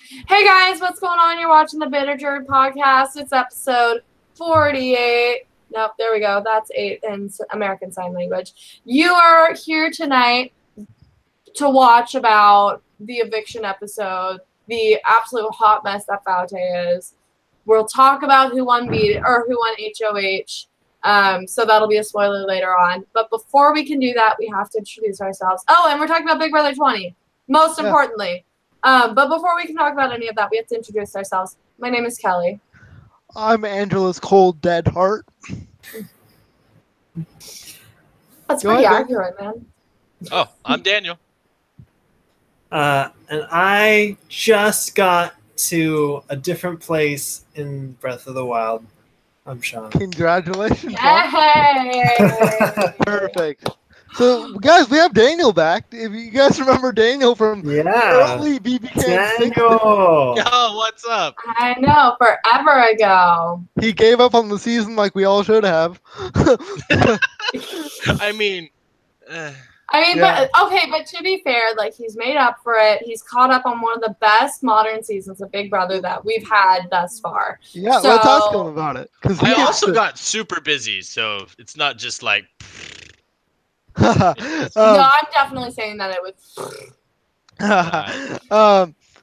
Hey guys, what's going on? You're watching the Bitter Jerd podcast. It's episode 48. Nope, there we go. That's 8 in American Sign Language. You are here tonight to watch about the eviction episode, the absolute hot mess that Faute is. We'll talk about who won HOH. So that'll be a spoiler later on. But before we can do that, we have to introduce ourselves. Oh, and we're talking about Big Brother 20, most importantly. But before we can talk about any of that, we have to introduce ourselves. My name is Kelly. I'm Angela's cold, dead heart. That's pretty accurate, man. Oh, I'm Daniel. And I just got to a different place in Breath of the Wild. I'm Shaun. Congratulations. Hey! Perfect. So, guys, we have Daniel back. If you guys remember Daniel from early BBK. Daniel! Yo, what's up? I know, forever ago. He gave up on the season like we all should have. I mean, but to be fair, like, he's made up for it. He's caught up on one of the best modern seasons of Big Brother that we've had thus far. Yeah, so, let's ask him about it. I also got super busy, so it's not just like... no, I'm definitely saying that it was...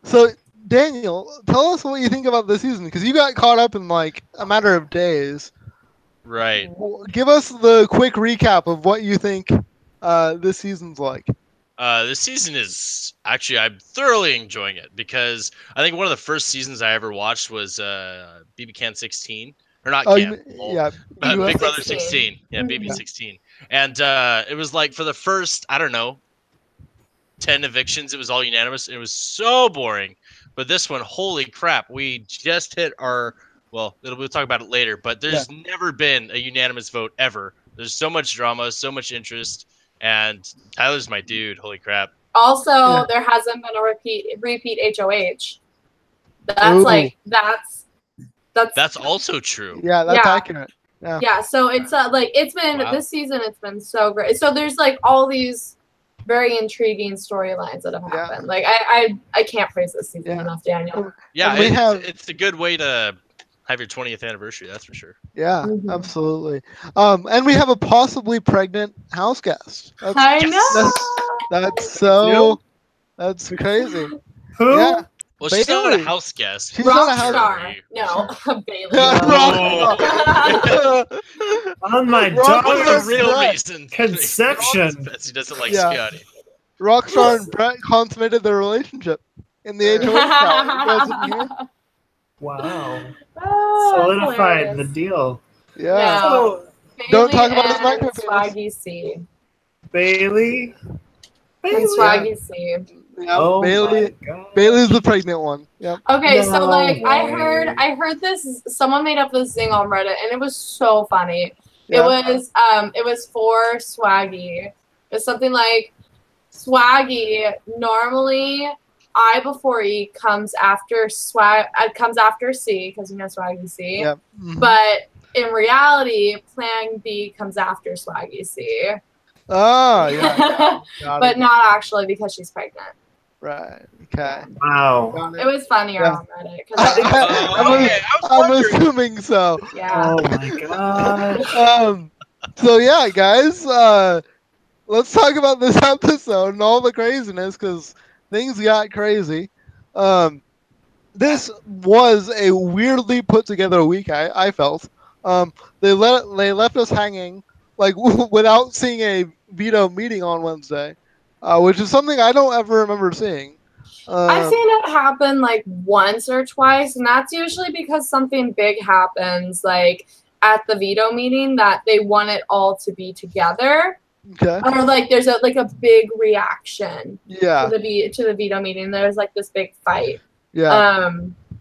So, Daniel, tell us what you think about this season, because you got caught up in, like, a matter of days. Right. Give us the quick recap of what you think this season's like. This season is actually, I'm thoroughly enjoying it because I think one of the first seasons I ever watched was BB Can 16 or not Can, Big Brother 16, BB 16, and it was like for the first 10 evictions, it was all unanimous. It was so boring, but this one, holy crap, we just hit our we'll talk about it later, but there's never been a unanimous vote ever. There's so much drama, so much interest. And Tyler's my dude. Holy crap! Also, there hasn't been a repeat HOH. That's also true. Yeah, that's accurate. Yeah. So it's it's been this season. It's been so great. So there's like all these very intriguing storylines that have happened. Like I can't praise this season enough, Daniel. Yeah, it's a good way to have your 20th anniversary, that's for sure. Yeah, absolutely. And we have a possibly pregnant house guest. I know. That's crazy. Who? Yeah. Well, she's not a house guest. She's not a house guest. No, Bailey. On my daughter's real reason. Conception. She doesn't like Scotty. Rockstar and Brett consummated their relationship in the HOH. Wow. Solidified the deal. Yeah. So, don't talk about this microphone. Swaggy C. Bailey. And Swaggy C. Yeah, Bailey's the pregnant one. Yep. Okay, so like I heard this. Someone made up this thing on Reddit, and it was so funny. Yeah. It was for Swaggy. It's something like Swaggy normally. I before E comes after C because you know Swaggy C. Yep. But in reality, Plan B comes after Swaggy C. Oh, yeah. But not actually because she's pregnant. Right. Okay. Wow. It was funnier on Reddit. I'm assuming so. Yeah. Oh my god. So yeah, guys. Let's talk about this episode and all the craziness because things got crazy. This was a weirdly put together week. I felt. They left us hanging like without seeing a veto meeting on Wednesday, which is something I don't ever remember seeing. I've seen it happen like once or twice, and that's usually because something big happens, like at the veto meeting that they want it all to be together. Okay. Or like there's a big reaction. Yeah. To the veto meeting, there's like this big fight. Yeah.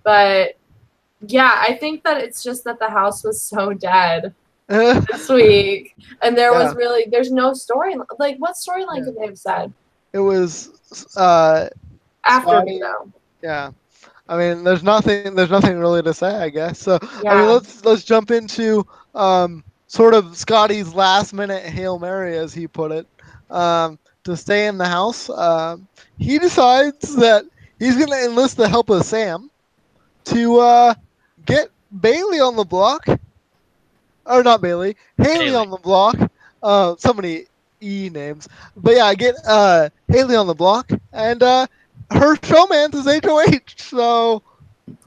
But yeah, I think that it's just that the house was so dead this week, and there's no story. Like, what storyline could they have said? It was after veto. Yeah. I mean, there's nothing really to say, I guess. So I mean, let's jump into sort of Scotty's last minute Hail Mary, as he put it, to stay in the house. He decides that he's going to enlist the help of Sam to get Bailey on the block. Or not Bailey, Haley on the block. So many E names. But yeah, get Haley on the block. And her showman is HOH. So,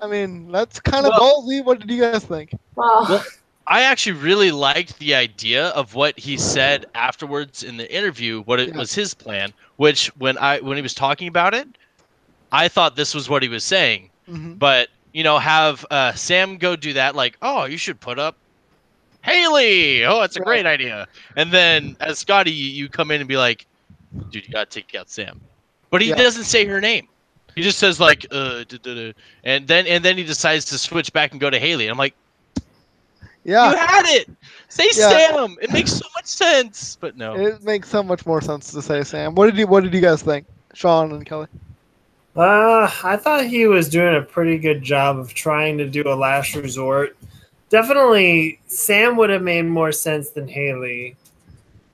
I mean, that's kind of ballsy. What did you guys think? Well, I actually really liked the idea of what he said afterwards in the interview, what it was his plan, which when he was talking about it, I thought this was what he was saying. Mm-hmm. But, have Sam go do that, like, oh, you should put up Haley. Oh, that's a great idea. And then as Scotty, you come in and be like, dude, you got to take out Sam. But he doesn't say her name. He just says like, and then he decides to switch back and go to Haley. I'm like, yeah, you had it. Say Sam. It makes so much sense. But no, it makes so much more sense to say Sam. What did you guys think, Shaun and Kelly? I thought he was doing a pretty good job of trying to do a last resort. Definitely, Sam would have made more sense than Haley.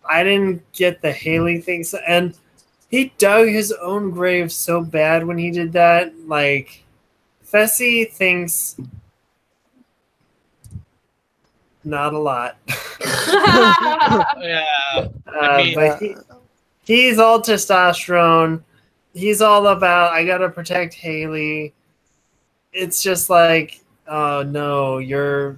I didn't get the Haley thing, and he dug his own grave so bad when he did that. Like, Fessy thinks not a lot. Yeah, but he's all testosterone. He's all about, I gotta protect Haley. It's just like, oh no, you're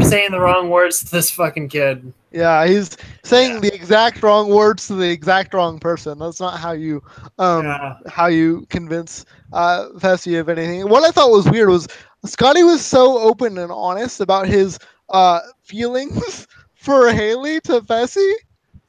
saying the wrong words to this fucking kid. Yeah, he's saying the exact wrong words to the exact wrong person. That's not how you convince Fessy of anything. What I thought was weird was Scotty was so open and honest about his feelings for Haley to Fessy.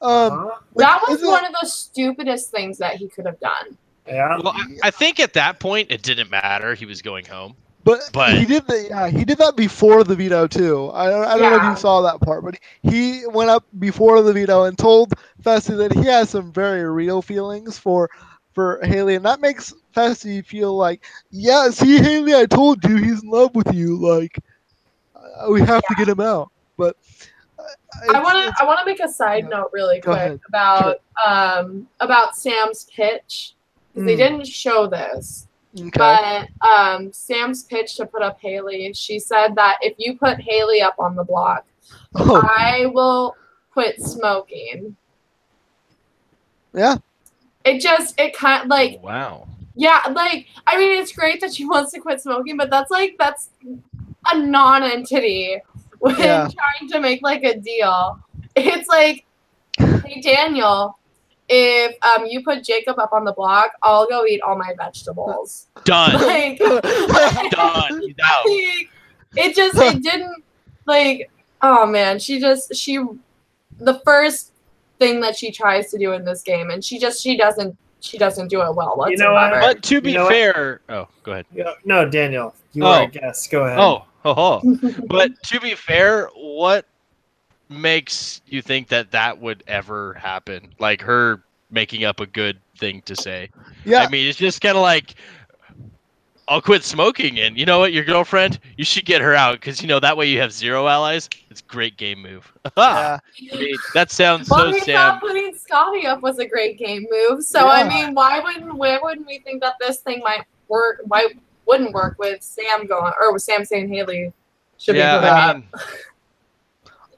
That was one of the stupidest things that he could have done. Yeah. Well, I think at that point it didn't matter. He was going home. But he did that before the veto too. I don't know if you saw that part, but he went up before the veto and told Fessy that he has some very real feelings for Haley, and that makes Fessy feel like, yeah, see, Haley, I told you he's in love with you. Like, we have to get him out. But I want to make a side note really quick about Sam's pitch. They didn't show this. Okay. But Sam's pitch to put up Haley, she said that if you put Haley up on the block, I will quit smoking. Yeah. It kind of like, wow. Yeah, like, I mean, it's great that she wants to quit smoking, but that's a non-entity when trying to make like a deal. It's like, hey, Daniel, if you put Jacob up on the block, I'll go eat all my vegetables. Done. Like, done. He's out. It didn't, like, oh man, the first thing that she tries to do in this game, and she doesn't do it well whatsoever. You know what? But to be fair, go ahead. No, Daniel, you are a guest. Go ahead. But to be fair, what makes you think that would ever happen? Like her making up a good thing to say. Yeah. I mean, it's just kind of like, I'll quit smoking, and you know what, your girlfriend, you should get her out, because that way you have 0 allies. It's a great game move. Yeah. I mean, that sounds so Sam. Thought putting Scotty up was a great game move. So I mean, why wouldn't we think that this thing might work? Why wouldn't work with Sam going, or with Sam saying Haley should be put up?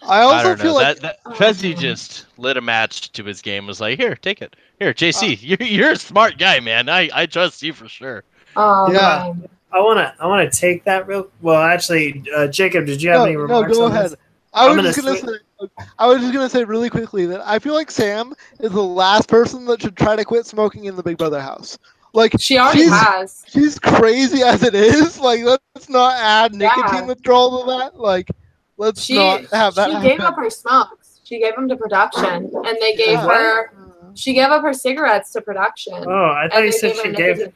I also feel like Fessy just lit a match to his game. Was like, here, take it. Here, JC, you're a smart guy, man. I trust you for sure. Oh, yeah. Man. I wanna take that real. Well, actually, Jacob, did you have any remarks? No, go on ahead. This? I was just gonna say really quickly that I feel like Sam is the last person that should try to quit smoking in the Big Brother house. Like, she already has. She's crazy as it is. Like, let's not add nicotine withdrawal to that. Like, let's not have that. She gave up her smokes. She gave them to production, and they gave her. She gave up her cigarettes to production. Oh, I thought you said she gave.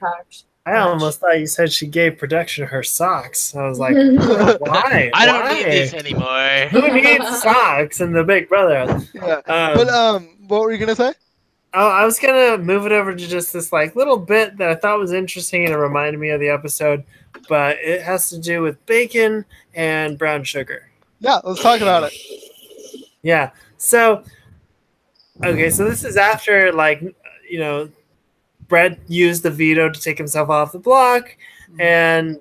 I almost thought you said she gave production her socks. I was like, why? I don't need this anymore. Who needs socks in the Big Brother? Yeah. But what were you gonna say? Oh, I was gonna move it over to just this like little bit that I thought was interesting and it reminded me of the episode, but it has to do with bacon and brown sugar. Yeah, let's talk about it. Yeah. So, okay, so this is after, like, Brett used the veto to take himself off the block, and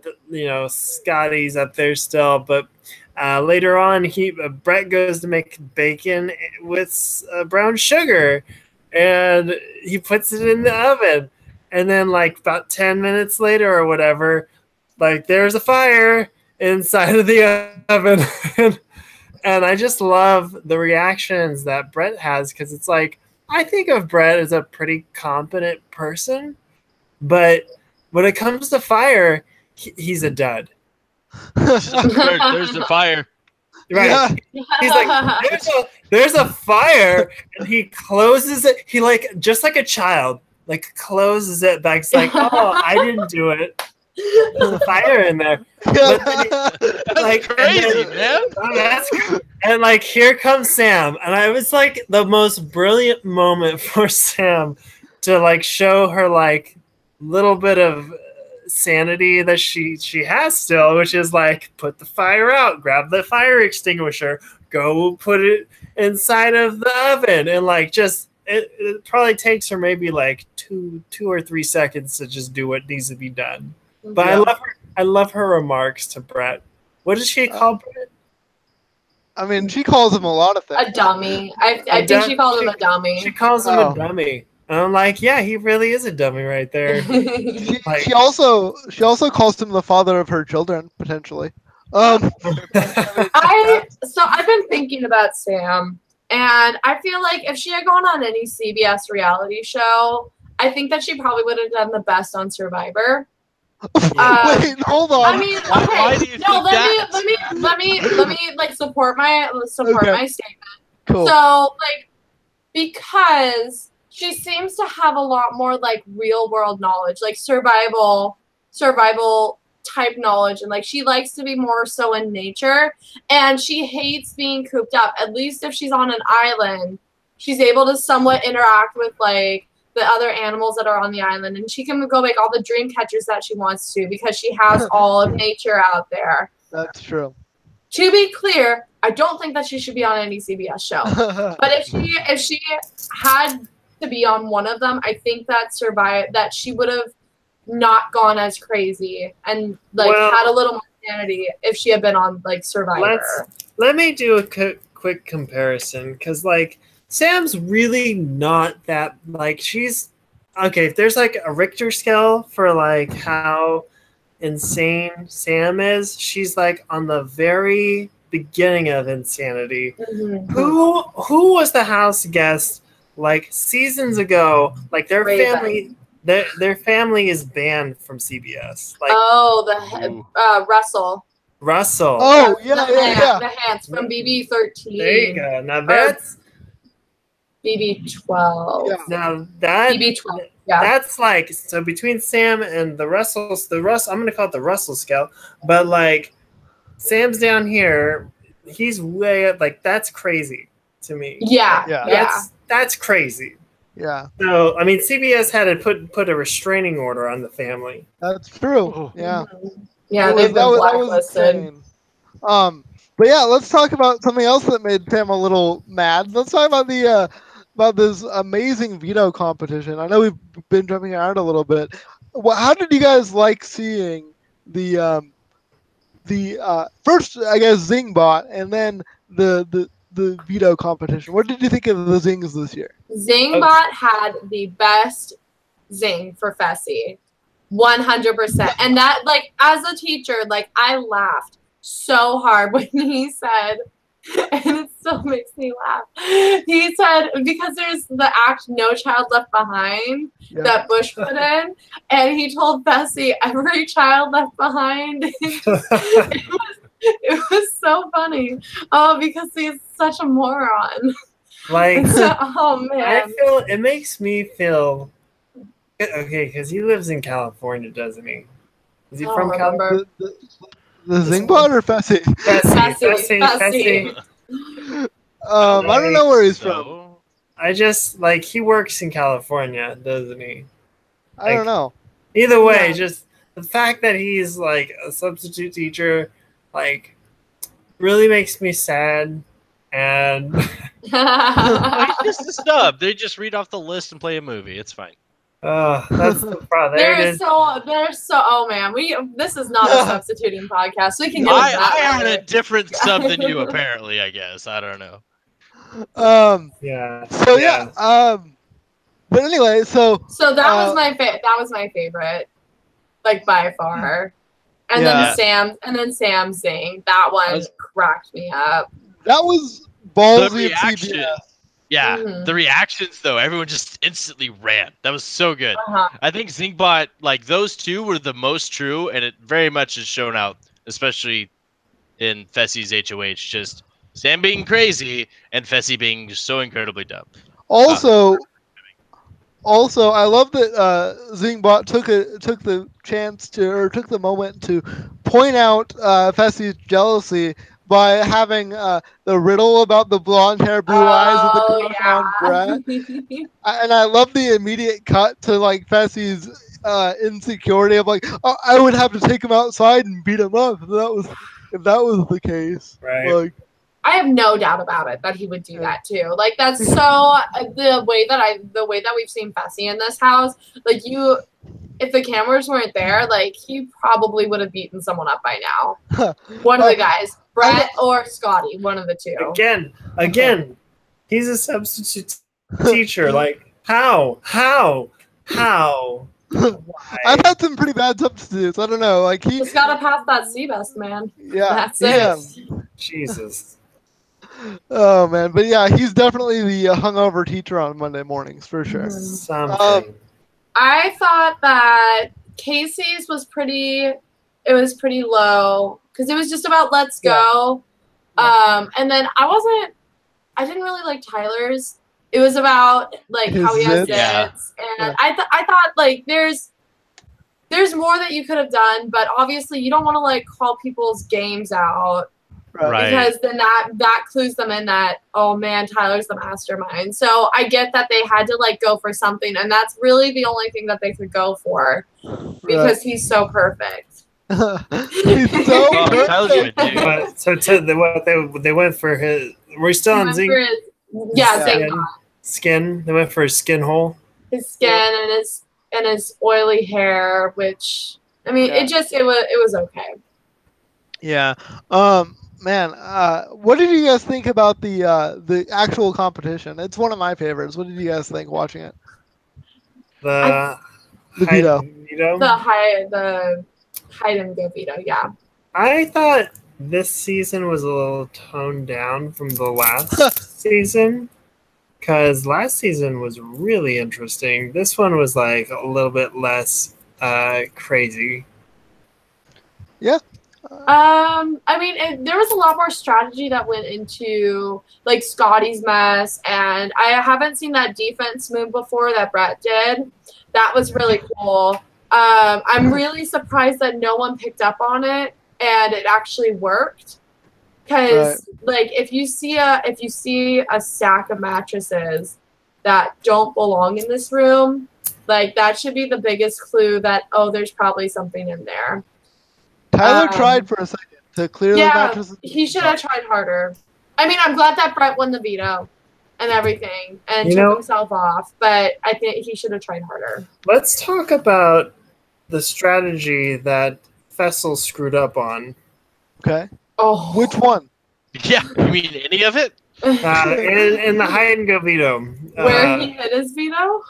Scotty's up there still. But later on, Brett goes to make bacon with brown sugar, and he puts it in the oven. And then, like, about 10 minutes later or whatever, like, there's a fire inside of the oven. And I just love the reactions that Brett has, because it's like, I think of Brett as a pretty competent person, but when it comes to fire, he's a dud. There's the fire. Right. Yeah. He's like, there's a fire, and he closes it. He, like, just like a child, like, closes it back. It's like, oh, I didn't do it. There's a fire in there. That's like, crazy, man. And like, here comes Sam, and I was like, the most brilliant moment for Sam to like show her like little bit of sanity that she has still, which is like, put the fire out, grab the fire extinguisher, go put it inside of the oven, and like just it probably takes her maybe like two or 3 seconds to just do what needs to be done. But yeah. I love her remarks to Brett. What does she call Brett? I mean, she calls him a lot of things. A dummy. I think she called him a dummy. She calls him a dummy. And I'm like, yeah, he really is a dummy right there. She also calls him the father of her children, potentially. I've been thinking about Sam, and I feel like if she had gone on any CBS reality show, I think that she probably would have done the best on Survivor. Wait, hold on. I mean, okay. No, let me like support my statement. Cool. So, like, because she seems to have a lot more like real world knowledge, like survival type knowledge, and like she likes to be more so in nature, and she hates being cooped up. At least if she's on an island, she's able to somewhat interact with like the other animals that are on the island, and she can go make all the dream catchers that she wants to because she has all of nature out there. That's true. To be clear, I don't think that she should be on any CBS show. But if she had to be on one of them, I think that she would have not gone as crazy and like had a little more sanity if she had been on like Survivor. Let me do a quick comparison, because like Sam's really not that, like, she's okay. If there's like a Richter scale for like how insane Sam is, she's like on the very beginning of insanity. Mm-hmm. Who was the house guest like seasons ago? Like their family is banned from CBS. Like, Russell. Oh yeah. The Hans from BB13. There you go. Now that's BB12. Yeah. Now that BB12. Yeah. That's like, so between Sam and the Russells, I'm gonna call it the Russell scale, but like Sam's down here, he's way up. Like, that's crazy to me. Yeah. That's crazy. Yeah. So I mean, CBS had to put a restraining order on the family. That's true. Yeah. Yeah, they've been blacklisted. But yeah, let's talk about something else that made Sam a little mad. Let's talk about about this amazing veto competition. I know we've been jumping around a little bit. How did you guys like seeing the first, I guess, Zing bot, and then the veto competition? What did you think of the Zings this year? Zingbot had the best Zing for Fessy, 100%. And that, like, as a teacher, like, I laughed so hard when he said, and it still makes me laugh. He said, because there's the act No Child Left Behind that Bush put in, and he told Fessy, every child left behind. It was so funny. Oh, because he's such a moron. Like, oh man. It makes me feel okay, because he lives in California, doesn't he? Is he from California? The Zingbot or Fessy? Fessy. I don't know where he's from. I just, like, he works in California, doesn't he? I don't know. Either way, just the fact that he's like a substitute teacher, like, really makes me sad. And It's just a snub. They just read off the list and play a movie. It's fine. That's the problem. There's so. Oh man, this is not a substituting podcast. We can get. I had a different sub than you, apparently. I guess I don't know. Yeah. So yeah. But anyway, so that was my that was my favorite, like by far. And then Sam saying that one cracked me up. That was ballsy of CBS. Yeah, the reactions though, everyone just instantly ran. That was so good. I think Zingbot, like those two were the most true, and it very much has shown out, especially in Fessy's HOH. Just Sam being crazy and Fessy being so incredibly dumb. Also, I love that Zingbot took the chance to, or took the moment to point out Fessy's jealousy by having the riddle about the blonde hair, blue eyes, and the crush on Brett. And I love the immediate cut to like Fessy's insecurity of like, oh, I would have to take him outside and beat him up if that was the case. Right. Like, I have no doubt about it that he would do that too. Like that's so the way that we've seen Fessy in this house. Like if the cameras weren't there, like he probably would have beaten someone up by now. One of the guys, Brett or Scotty, one of the two. Again, he's a substitute teacher. Like how? Why? I've had some pretty bad substitutes. I don't know. Like he's got to pass that C-best, man. Yeah, that's it. Jesus. Oh man, but yeah, he's definitely the hungover teacher on Monday mornings for sure. Something. I thought that Casey's was pretty low because it was just about let's go. And then I didn't really like Tyler's. It was about like how he has zits, and I thought like there's more that you could have done, but obviously you don't want to like call people's games out. Right. Because then that clues them in that, oh man, Tyler's the mastermind. So I get that they had to like go for something, and that's really the only thing that they could go for because he's so perfect. He's so perfect. They went for his. We're still on Zing. Skin. They went for his skin hole. His skin and his oily hair, which I mean, it was okay. Yeah. Man, what did you guys think about the actual competition? It's one of my favorites. What did you guys think watching it? The veto. The hide and go veto. Yeah. I thought this season was a little toned down from the last season because last season was really interesting. This one was like a little bit less crazy. Yeah. I mean, there was a lot more strategy that went into like Scotty's mess, and I haven't seen that defense move before that Brett did. That was really cool. I'm really surprised that no one picked up on it and it actually worked. Because like if you see a stack of mattresses that don't belong in this room, like that should be the biggest clue that there's probably something in there. Tyler tried for a second to clear the mattresses. He should have tried harder. I mean, I'm glad that Brett won the veto and everything and took himself off, but I think he should have tried harder. Let's talk about the strategy that Fessel screwed up on. Okay. Oh. Which one? Yeah, you mean any of it? In the hide and go veto. Where he hit his veto?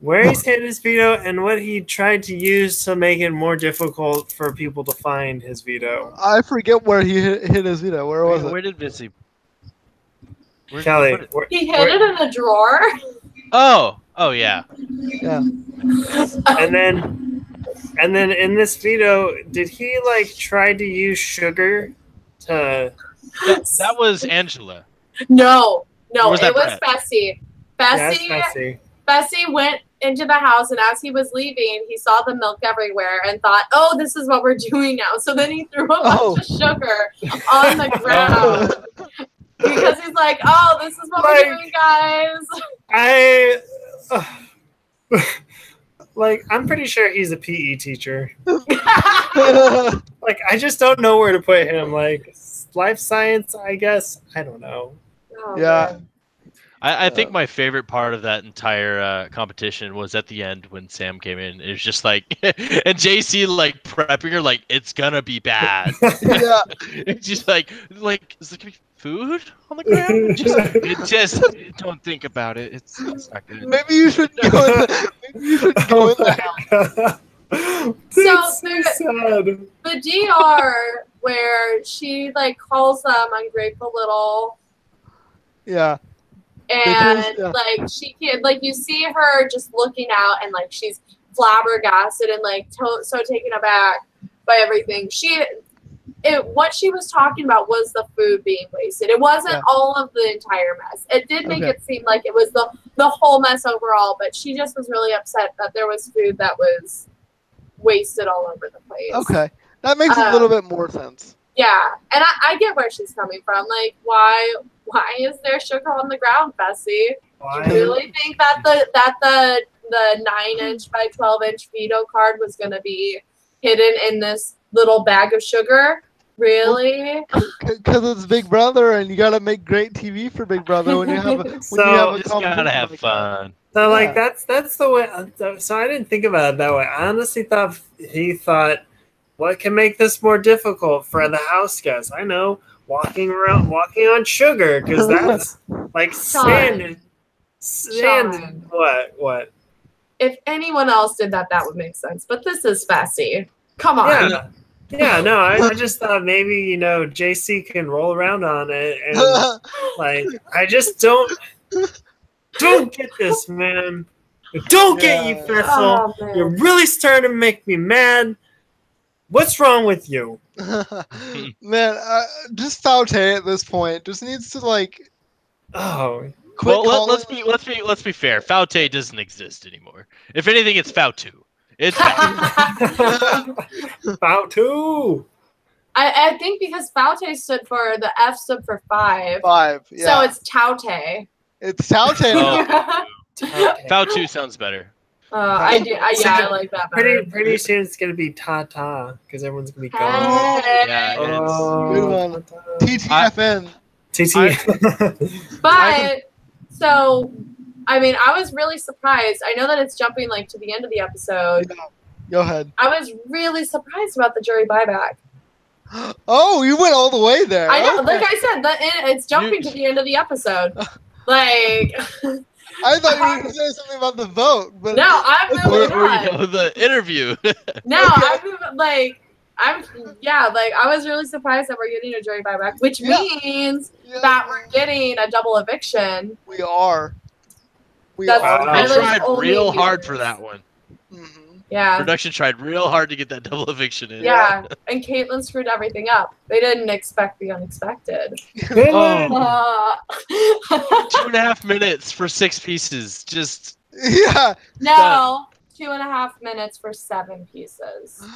Where he's hit his veto and what he tried to use to make it more difficult for people to find his veto. I forget where he hit his veto. Where was it? Where did Vissy? Kelly. He hid it in a drawer. Oh yeah. Yeah. And then in this veto, did he like try to use sugar to? That was Angela. No, it was Brett? Fessy. Fessy went into the house, and as he was leaving, he saw the milk everywhere and thought, "Oh, this is what we're doing now." So then he threw a bunch of sugar on the ground because he's like, "Oh, this is what we're doing, guys." I'm pretty sure he's a PE teacher. I just don't know where to put him. Like life science, I guess. I don't know. Yeah. I think my favorite part of that entire competition was at the end when Sam came in. It was just like, and JC like prepping her like it's gonna be bad. Yeah. It's just like is there gonna be food on the ground? Just don't think about it. It's not good. Maybe you should go in the, maybe you should go in the house. That's so sad. The DR where she like calls them ungrateful little. Yeah. And like she can, like you see her just looking out, and like she's flabbergasted and like so taken aback by everything. What she was talking about was the food being wasted. It wasn't all of the entire mess. It did make it seem like it was the whole mess overall, but she just was really upset that there was food that was wasted all over the place. Okay, that makes a little bit more sense. Yeah, and I get where she's coming from. Like, why is there sugar on the ground, Bessie? Do you really think that the 9-inch by 12-inch veto card was going to be hidden in this little bag of sugar? Really? Because it's Big Brother, and you got to make great TV for Big Brother when you have a just gotta have fun. So like that's the way. So I didn't think about it that way. I honestly thought he thought, what can make this more difficult for the house guests? I know, walking on sugar, because that's like sand. What? If anyone else did that, that would make sense. But this is Bessie. Come on. Yeah, no, I just thought maybe, JC can roll around on it, and like I just don't get this, man. Don't get you, Fessel. You're really starting to make me mad. What's wrong with you? Man, just Faute at this point just needs to like. Oh. Well, let's be fair. Faute doesn't exist anymore. If anything, it's Fautu. It's Fautu. I think because Faute stood for the F stood for 5. 5. Yeah. So it's Taute. It's Taute. Oh. Fautu sounds better. I like that better. Pretty soon it's gonna be Ta because everyone's gonna be going. Yeah, good one. TTFN. But so, I mean, I was really surprised. I know that it's jumping like to the end of the episode. Yeah. Go ahead. I was really surprised about the jury buyback. Oh, you went all the way there. I know. Okay. Like I said, it's jumping to the end of the episode. Like. I thought you were going to say something about the vote, but no, I'm really not. The interview. No, I was really surprised that we're getting a jury buyback, which means that we're getting a double eviction. We are. They tried real hard for that one. Mm-hmm. Yeah. Production tried real hard to get that double eviction in. Yeah, and Caitlin screwed everything up. They didn't expect the unexpected. 2.5 minutes for 6 pieces. Just no. 2.5 minutes for 7 pieces.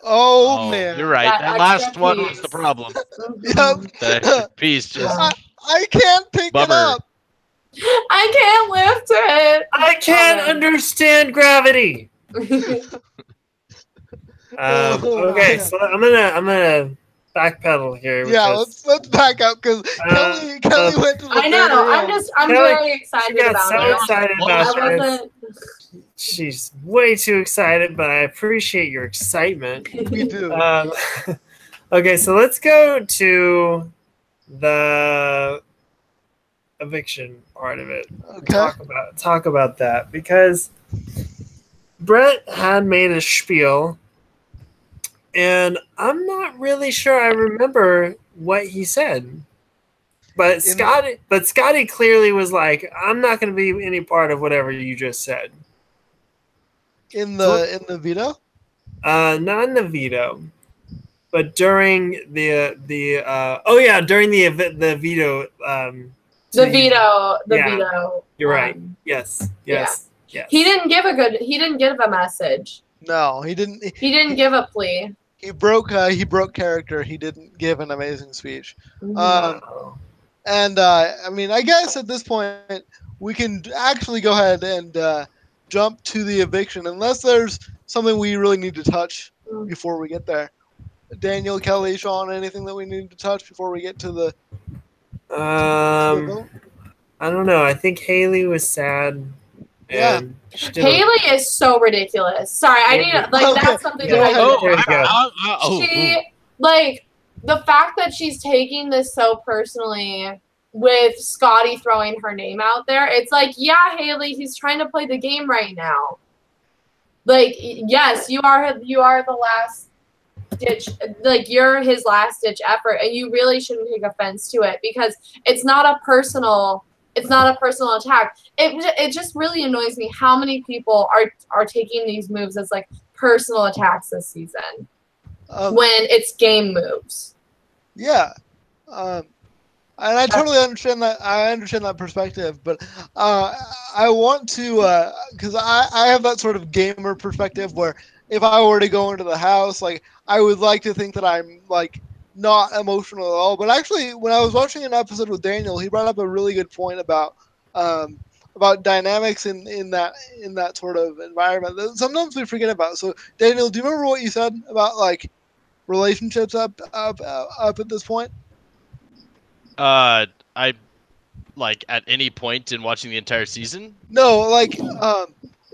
Oh man, you're right. That last one was the problem. Yep. The extra piece just. I can't pick it up. I can't lift it. I can't understand gravity. Okay, so I'm gonna backpedal here. Yeah, let's back up because Kelly went to the. I know. I'm very excited about it. Excited about it. She's way too excited, but I appreciate your excitement. We do. Okay, so let's go to the eviction part of it. Okay. Talk about that because Brett had made a spiel, and I'm not really sure I remember what he said. But Scotty clearly was like, "I'm not going to be any part of whatever you just said." In the veto? Not in the veto, but during the veto. The veto. You're right. Yes. Yeah. He didn't give a message. No, he didn't. He didn't give a plea. He broke character. He didn't give an amazing speech. No. And I mean, I guess at this point we can actually go ahead and jump to the eviction, unless there's something we really need to touch before we get there. Daniel, Kelly, Shaun, anything that we need to touch before we get to the? I I don't know. I think Haley was sad. Yeah. And Haley is so ridiculous. Sorry, I need that's something that like the fact that she's taking this so personally with Scotty throwing her name out there. It's like, yeah, Haley, he's trying to play the game right now. Like, yes, you are the last ditch, like you're his last ditch effort, and you really shouldn't take offense to it because it's not a personal attack. It just really annoys me how many people are taking these moves as like personal attacks this season when it's game moves. Yeah. And I totally understand that. I understand that perspective, but I want to, because I have that sort of gamer perspective where if I were to go into the house, like I would like to think that I'm like not emotional at all. But actually, when I was watching an episode with Daniel, he brought up a really good point about dynamics in that sort of environment that sometimes we forget about. So Daniel, do you remember what you said about like relationships up at this point? I like at any point in watching the entire season? No, like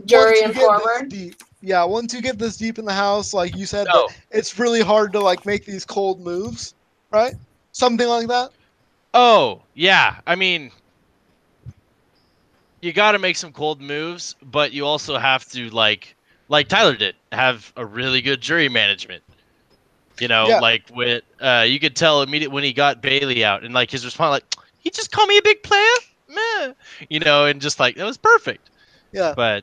jury and forward. Yeah, once you get this deep in the house, like you said, that it's really hard to like make these cold moves, right? Something like that. Oh yeah, I mean, you got to make some cold moves, but you also have to like Tyler did have a really good jury management. You know, like with you could tell immediately when he got Bailey out, and like his response, like he just called me a big player, meh. You know, and just like that was perfect. Yeah, but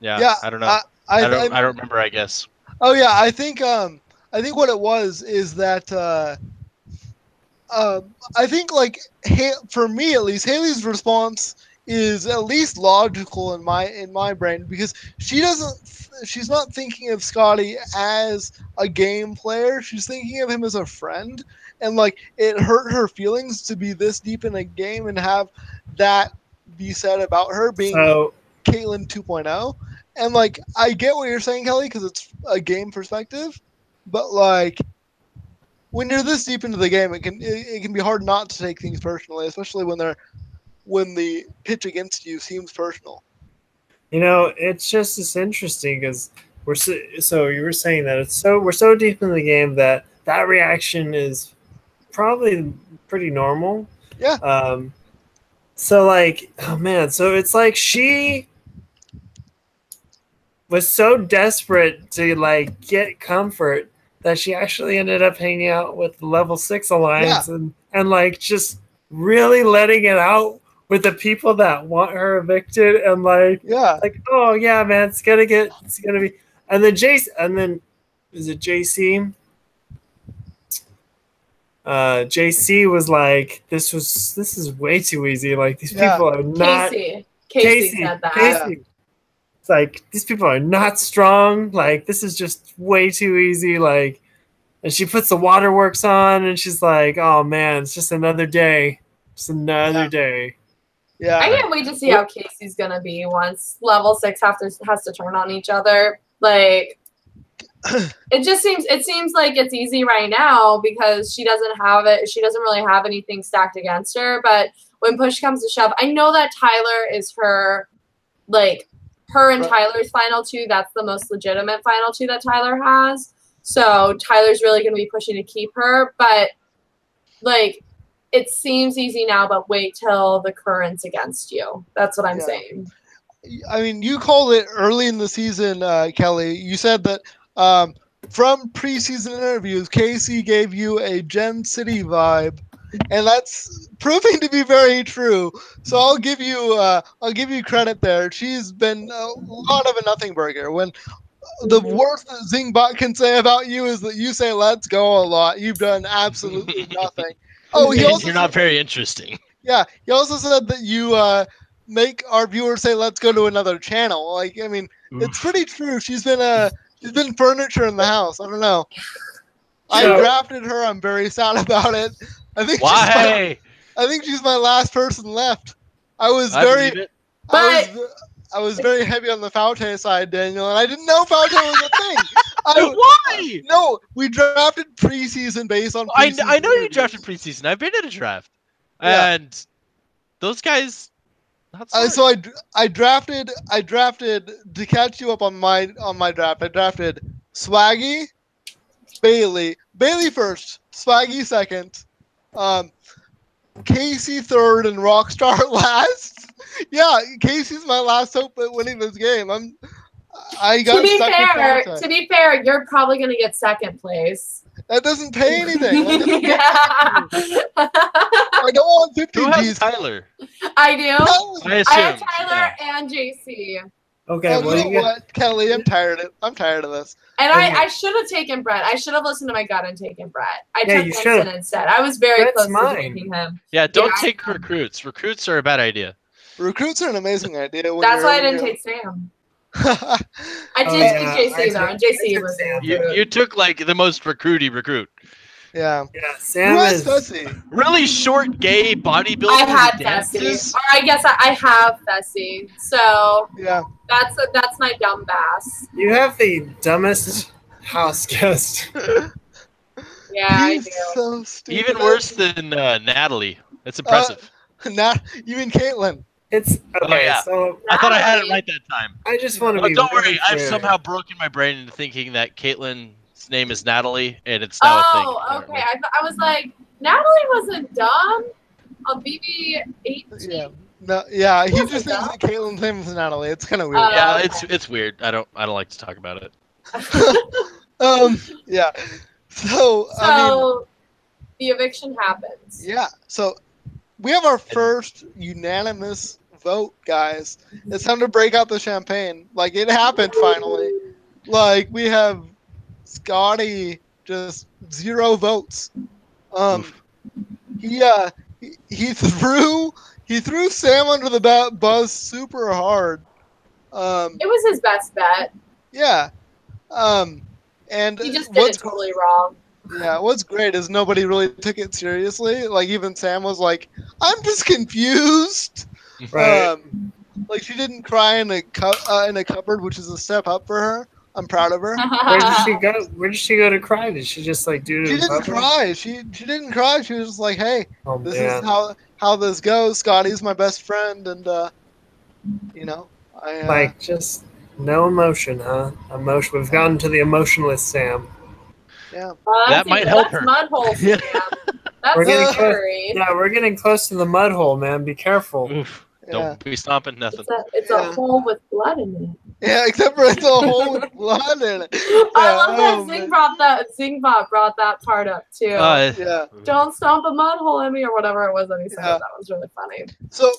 yeah, I don't know. I don't remember. I guess. Oh yeah, I think what it was is that I think like for me at least, Haley's response is at least logical in my brain because she's not thinking of Scotty as a game player. She's thinking of him as a friend, and like it hurt her feelings to be this deep in a game and have that be said about her being Caitlyn 2.0. And like I get what you're saying, Kelly, because it's a game perspective, but like when you're this deep into the game, it can be hard not to take things personally, especially when the pitch against you seems personal. You know, it's interesting because so you were saying that we're so deep in the game that reaction is probably pretty normal. Yeah. So like, oh man, so it's like she was so desperate to like get comfort that she actually ended up hanging out with the Level 6 Alliance and like just really letting it out with the people that want her evicted and like oh yeah man, it's gonna be and then is it JC? JC was like, this is way too easy. Like these people are not Casey said that. Casey. It's like these people are not strong. Like this is just way too easy. Like, and she puts the waterworks on, and she's like, "Oh man, it's just another day. Just another day." Yeah, I can't wait to see how Casey's gonna be once Level 6 has to turn on each other. Like, it seems like it's easy right now because she doesn't have it. She doesn't really have anything stacked against her. But when push comes to shove, I know that Tyler is her, like. Her and Tyler's final two, that's the most legitimate final two that Tyler has. So Tyler's really going to be pushing to keep her. But, like, it seems easy now, but wait till the current's against you. That's what I'm saying. I mean, you called it early in the season, Kelly. You said that from preseason interviews, Casey gave you a Gen City vibe. And that's proving to be very true. So I'll give you credit there. She's been a lot of a nothing burger. When the worst that Zingbot can say about you is that you say "let's go" a lot. You've done absolutely nothing. Oh, you're not very interesting. Yeah, he also said that you make our viewers say "let's go" to another channel. Like, I mean, it's pretty true. She's been furniture in the house. I don't know. I drafted her. I'm very sad about it. I think she's my last person left. I was very heavy on the Faute side, Daniel, and I didn't know Faute was a thing. Why? No, we drafted preseason based on preseason. I know you drafted preseason. I've been in a draft. And those guys. So I drafted to catch you up on my draft. I drafted Swaggy, Bailey first, Swaggy second, Casey third, and Rockstar last. Yeah, Casey's my last hope at winning this game. I got stuck with contact. To be fair, you're probably gonna get second place. That doesn't pay anything. Yeah. I don't want 50 Who has G's. Tyler? I do. I assume. I have Tyler and JC. Okay, you know what, Kelly? I'm tired of this. And I should have taken Brett. I should have listened to my gut and taken Brett. I took Winston instead. I was very close to taking him. Yeah, don't take recruits. Recruits are a bad idea. Recruits are an amazing idea. That's why I didn't take Sam. I did take JC though, and JC was you took like the most recruity recruit. Yeah. Sam is Fessy. Really short, gay bodybuilder. I had Fessy. Or I guess I have Fessy. So yeah, that's my dumb bass. You have the dumbest house guest. Yeah, He's I do. So stupid. Even worse than Natalie. That's impressive. You mean Caitlin? It's okay. Yeah. So I thought I had it right that time. I just want to be. Don't worry. I've somehow broken my brain into thinking that Caitlin's name is Natalie, and it's now a thing. Oh, okay. I was like, Natalie wasn't dumb. On BB-18. Yeah. No. Yeah. He just thinks that Caitlin's name is Natalie. It's kind of weird. Yeah. It's weird. I don't like to talk about it. Yeah. So I mean, the eviction happens. Yeah. So we have our first unanimous vote, guys. It's time to break out the champagne. Like, it happened finally. Like, we have Scotty just 0 votes. He threw Sam under the bus super hard. It was his best bet. Yeah. And he just did it totally wrong. Yeah, what's great is nobody really took it seriously. Like, even Sam was like, I'm just confused. Right. Like, she didn't cry in a cupboard, which is a step up for her. I'm proud of her. Where did she go? Where did she go to cry? Did she just like do it? She didn't cry. She didn't cry. She was just like, hey, this is how this goes. Scotty's my best friend, and you know, like, just no emotion, huh? Emotion. We've gotten to the emotionless Sam. Yeah. That might help her. Mud hole Sam. That's scary. We're getting close to the mud hole, man. Be careful. Oof. Don't be stomping nothing. It's a hole with blood in it. Yeah, except for it's a hole with blood in it. Yeah. I love that Zingbot brought that part up too. Yeah. Don't stomp a mud hole in me or whatever it was that he said. Yeah. That was really funny. So,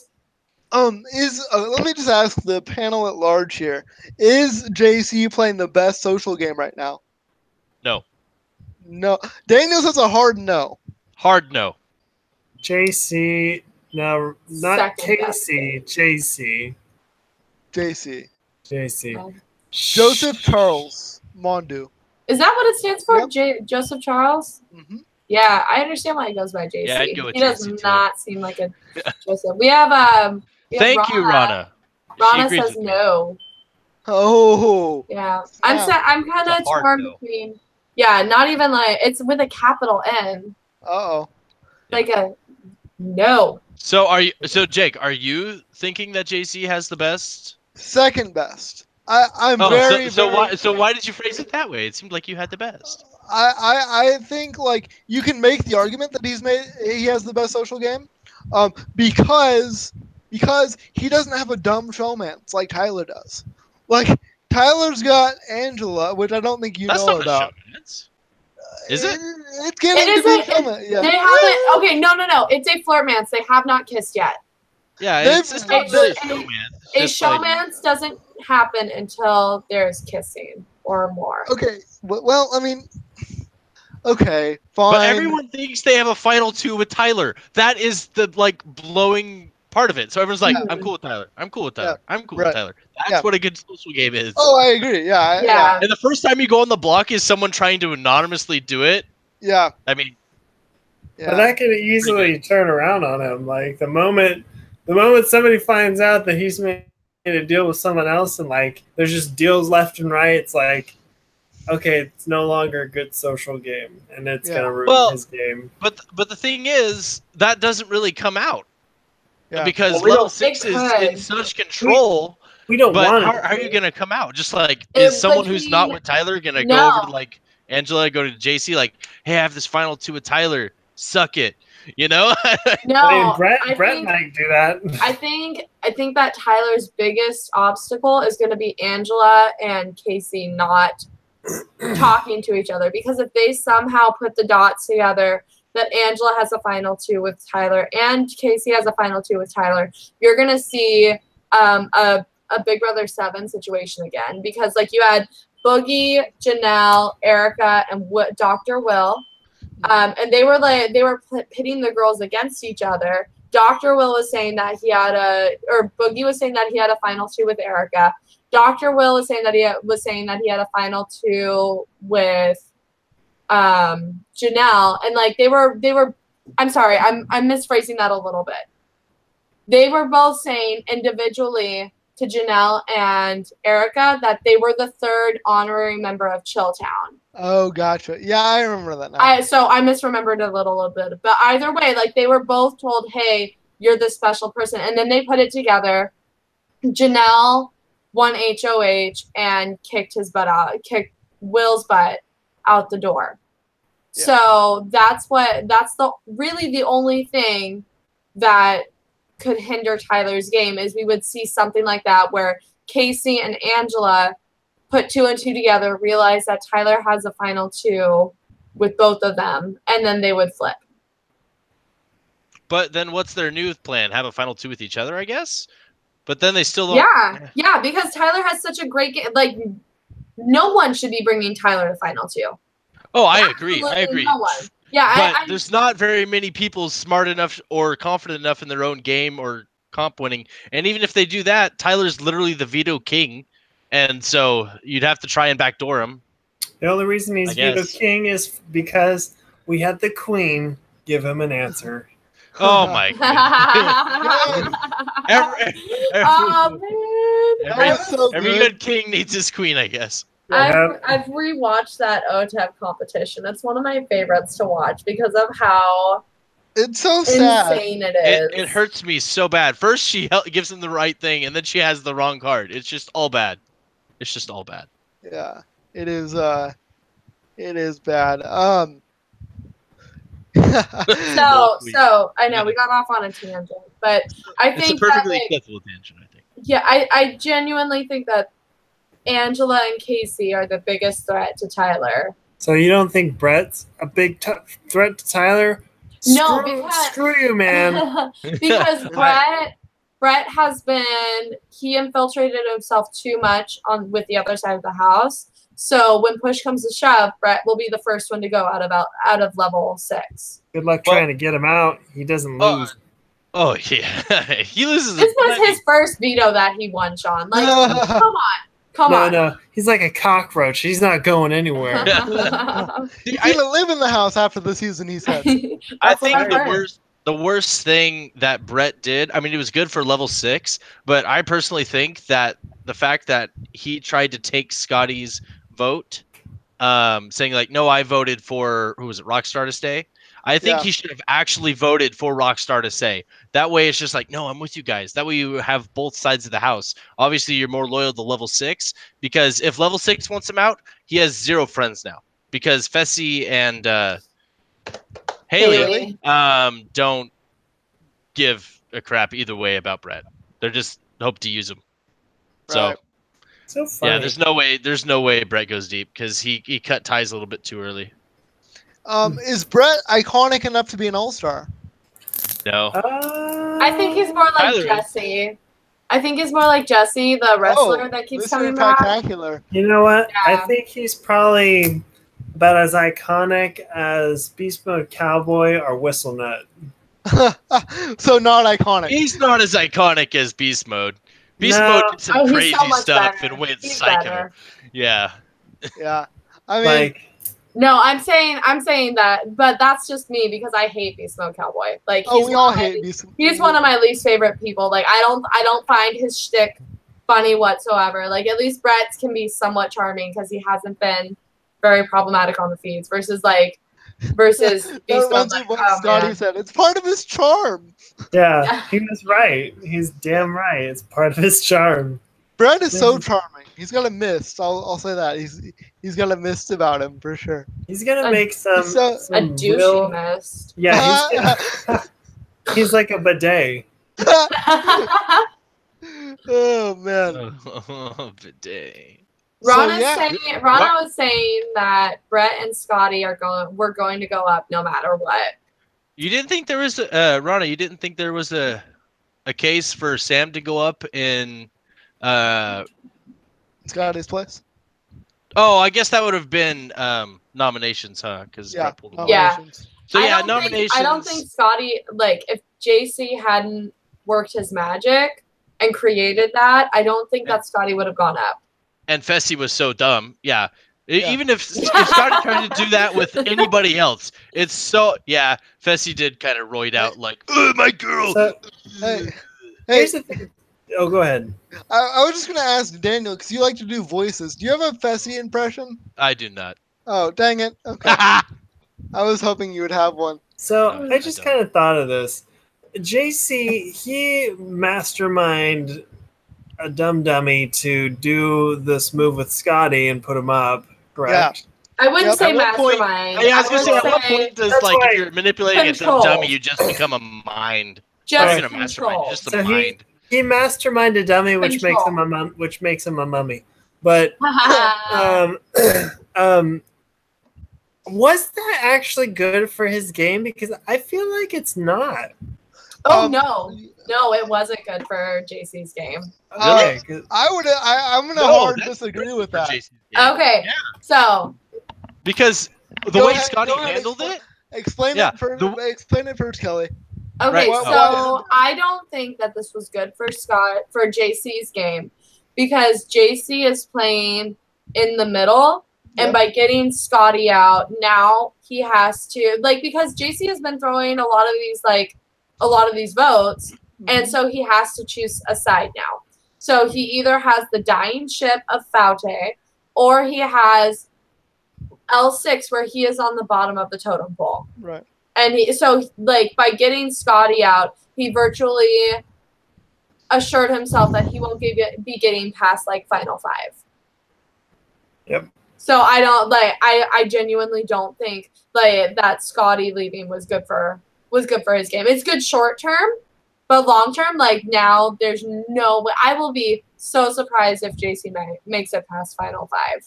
let me just ask the panel at large here: is JC playing the best social game right now? No. No. Daniel says a hard no. Hard no. JC. No, not Casey. JC. Joseph Charles Mondu. Is that what it stands for? Yep. Joseph Charles? Mm-hmm. Yeah, I understand why he goes by JC. Yeah, I'd go with he JC does not seem like a Joseph. We have Thank you, Rana. Rana says no. Oh. Yeah. I'm kind of torn between. Yeah, not even like it's with a capital N. Uh-oh. Like a no. So Jake, are you thinking that JC has the best? Second best. I'm very. So why did you phrase it that way? It seemed like you had the best. I think like you can make the argument that he has the best social game, because he doesn't have a dumb showmance like Tyler does. Like Tyler's got Angela, which I don't think you know about. Showmance. Is it? It's getting to be showmance. Yeah. They haven't. Okay, no. It's a flirtmance. They have not kissed yet. Yeah, it's not really a showmance. A showmance doesn't happen until there's kissing or more. Okay. Well, I mean, okay, fine. But everyone thinks they have a final 2 with Tyler. That is the blowing part of it. So everyone's like, I'm cool with Tyler. I'm cool with Tyler. I'm cool with Tyler. That's what a good social game is. Oh, I agree. Yeah. And the first time you go on the block is someone trying to anonymously do it. Yeah. I mean, but that could easily turn around on him. Like the moment somebody finds out that he's made a deal with someone else, and like there's just deals left and right, it's like, okay, it's no longer a good social game, and it's gonna ruin his game. But the thing is, that doesn't really come out. because level 6 is in such control. We don't want it. How are you going to come out? Just like, is someone who's not with Tyler going to go over to like Angela, go to JC, like, hey, I have this final 2 with Tyler. Suck it. You know? No, I mean, Brett might do that. I think that Tyler's biggest obstacle is going to be Angela and Casey not talking to each other, because if they somehow put the dots together that Angela has a final 2 with Tyler and Casey has a final 2 with Tyler, you're going to see a Big Brother 7 situation again, because like you had Boogie, Janelle, Erica, and Dr. Will. And they were pitting the girls against each other. Dr. Will was saying that Boogie was saying that he had a final 2 with Erica. Dr. Will was saying that he had a final 2 with Janelle, and like they were. I'm sorry, I'm misphrasing that a little bit. They were both saying individually to Janelle and Erica that they were the 3rd honorary member of Chilltown. Oh, gotcha. Yeah, I remember that now. So I misremembered a little bit. But either way, like they were both told, hey, you're this special person. And then they put it together. Janelle won HOH and kicked Will's butt out the door. Yeah. So that's really the only thing that could hinder Tyler's game, is we would see something like that where Casey and Angela put 2 and 2 together, realize that Tyler has a final 2 with both of them, and then they would flip. But then what's their new plan? Have a final 2 with each other, I guess? But then they still don't... Yeah, because Tyler has such a great game. Like, no one should be bringing Tyler to final 2. Oh, I agree. No one. Yeah, but there's not very many people smart enough or confident enough in their own game or comp winning. And even if they do that, Tyler's literally the veto king. And so you'd have to try and backdoor him. The only reason he's veto king is because we had the queen give him an answer. Oh my god. Every good king needs his queen, I guess. I've rewatched that OTEP competition. It's one of my favorites to watch because of how it's so sad. Insane it is. It hurts me so bad. First she gives him the right thing, and then she has the wrong card. It's just all bad. It's just all bad. Yeah, it is. It is bad. So I know we got off on a tangent, but I think it's a perfectly acceptable tangent. I think. Yeah, I genuinely think that Angela and Casey are the biggest threat to Tyler. So you don't think Brett's a big threat to Tyler? Screw you, man. Because Brett has he infiltrated himself too much with the other side of the house. So when push comes to shove, Brett will be the first one to go out of level 6. Good luck trying to get him out. He doesn't lose. Oh yeah, he loses. This was his first veto that he won, Shaun. Like, come on. No, he's like a cockroach. He's not going anywhere. He's gonna live in the house after the season, he said. I think the worst thing that Brett did, I mean, it was good for level 6, but I personally think that the fact that he tried to take Scotty's vote, saying like, no, I voted for, who was it, Rockstar to stay? I think he should have actually voted for Rockstar to stay. That way it's just like, no, I'm with you guys. That way you have both sides of the house. Obviously, you're more loyal to level 6, because if level 6 wants him out, he has 0 friends now. Because Fessy and Haley don't give a crap either way about Brett. They're just hope to use him. Right. So funny. Yeah, there's no way Brett goes deep, because he cut ties a little bit too early. Is Brett iconic enough to be an all-star? No. I think he's more like Jesse. I think he's more like Jesse, the wrestler that keeps coming back. Spectacular. You know what? Yeah. I think he's probably about as iconic as Beast Mode Cowboy or Whistle Nut. So not iconic. He's not as iconic as Beast Mode. Beast Mode did some crazy stuff and went psycho. Better. Yeah. Yeah. I mean, no, I'm saying that, but that's just me because I hate Beast Mode Cowboy. Like, we all hate Beast Mode. He's one of my least favorite people. Like, I don't find his shtick funny whatsoever. Like, at least Brett's can be somewhat charming because he hasn't been very problematic on the feeds. Versus like versus be that so reminds me like, of what oh, Scotty man. said. It's part of his charm. Yeah, he was right. He's damn right. It's part of his charm. Brett is so charming. He's got a mist. I'll say that. He's got a mist about him for sure. He's gonna A- make some A douchey real. mist. Yeah, he's like a bidet. Oh man. Bidet. Rana So, was saying that Brett and Scotty we're going to go up no matter what. You didn't think there was Rana, you didn't think there was a case for Sam to go up in Scotty's place. Oh, I guess that would have been nominations, huh? Because Yeah, pulled them Yeah. So yeah, I nominations. don't think Scotty, like, if JC hadn't worked his magic and created that, I don't think that Scotty would have gone up. And Fessy was so dumb. Yeah. Even if Scotty tried to do that with anybody else, it's so Fessy did kind of roid out like, "Oh, my girl." So, Hey, here's the thing. Oh, go ahead. I was just gonna ask Daniel because you like to do voices. Do you have a Fessy impression? I do not. Oh, dang it. Okay. I was hoping you would have one. So No, I just kind of thought of this. JC, he masterminded a dummy to do this move with Scotty and put him up, correct? I wouldn't say At what point- mastermind. I was gonna say, at what point does That's like why- if you're manipulating a Control. dummy, you just become a mind? Just Not even a mastermind, control. just a So mind. He masterminded a dummy, which makes him a mummy. But was that actually good for his game? Because I feel like it's not. No, it wasn't good for JC's game. Okay, I'm gonna hard disagree with that. Okay, so Because the Go way ahead, Scotty go ahead, handled it, Explain Yeah, it first. the- Explain it first, Kelly. okay, Right. so I don't think that this was good for JC's game because JC is playing in the middle, and by getting Scotty out, now he has to because JC has been throwing a lot of these votes, and so he has to choose a side now. So he either has the dying ship of Faute, or he has L6 where he is on the bottom of the totem pole. Right. And by getting Scotty out, he virtually assured himself that he won't be getting past final 5. Yep. So I don't I genuinely don't think that Scotty leaving was good for his game. It's good short term, but long term, now there's no way. I will be so surprised if JC makes it past final 5.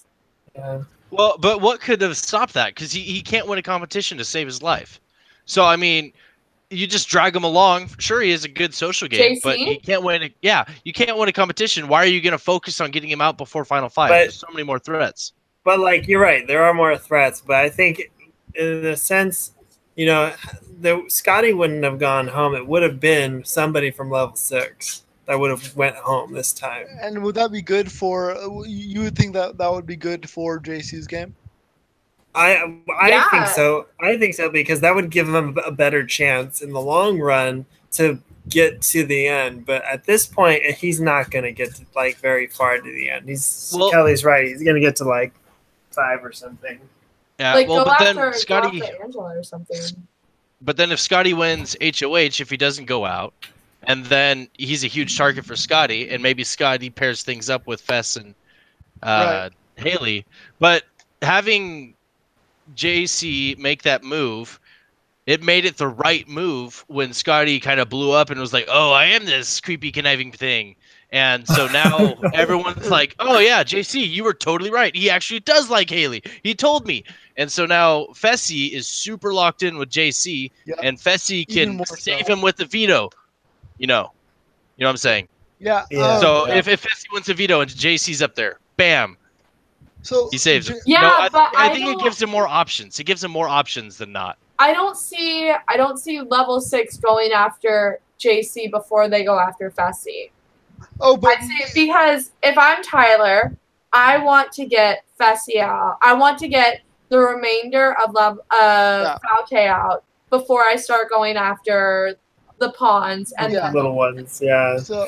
Yeah. well, but what could have stopped that? Because he can't win a competition to save his life. So I mean, you just drag him along. Sure, he is a good social game, JC? but he can't win. You can't win a competition. Why are you going to focus on getting him out before final 5? But- There's so many more threats. But you're right, there are more threats. But I think, in a sense, Scotty wouldn't have gone home. It would have been somebody from level 6 that would have went home this time. And would that be good for? You would think that would be good for JC's game? I Yeah. think so. I think so because that would give him a better chance in the long run to get to the end. But at this point, he's not going to get to very far to the end. Kelly's right. He's going to get to 5 or something. Yeah, Go but after, then Scotty. go after Angela or something. But then if Scotty wins HOH, if he doesn't go out, and then he's a huge target for Scotty, and maybe Scotty pairs things up with Fess and Haley. But having JC make that move, it made it the right move when Scotty kind of blew up and was like, "Oh, I am this creepy conniving thing." And so now everyone's like, "Oh yeah, JC, you were totally right. He actually does like Haley. He told me." And so now Fessy is super locked in with JC, and Fessy can save him with the veto. You know what I'm saying? Yeah. So if Fessy wins a veto and JC's up there, bam. So he saves him. Yeah, but I think it gives him more options. It gives him more options than not. I don't see level 6 going after JC before they go after Fessy. Oh, but I'd say because if I'm Tyler, I want to get Fessy out. I want to get the remainder of Faute out before I start going after the pawns and the little ones. Yeah. So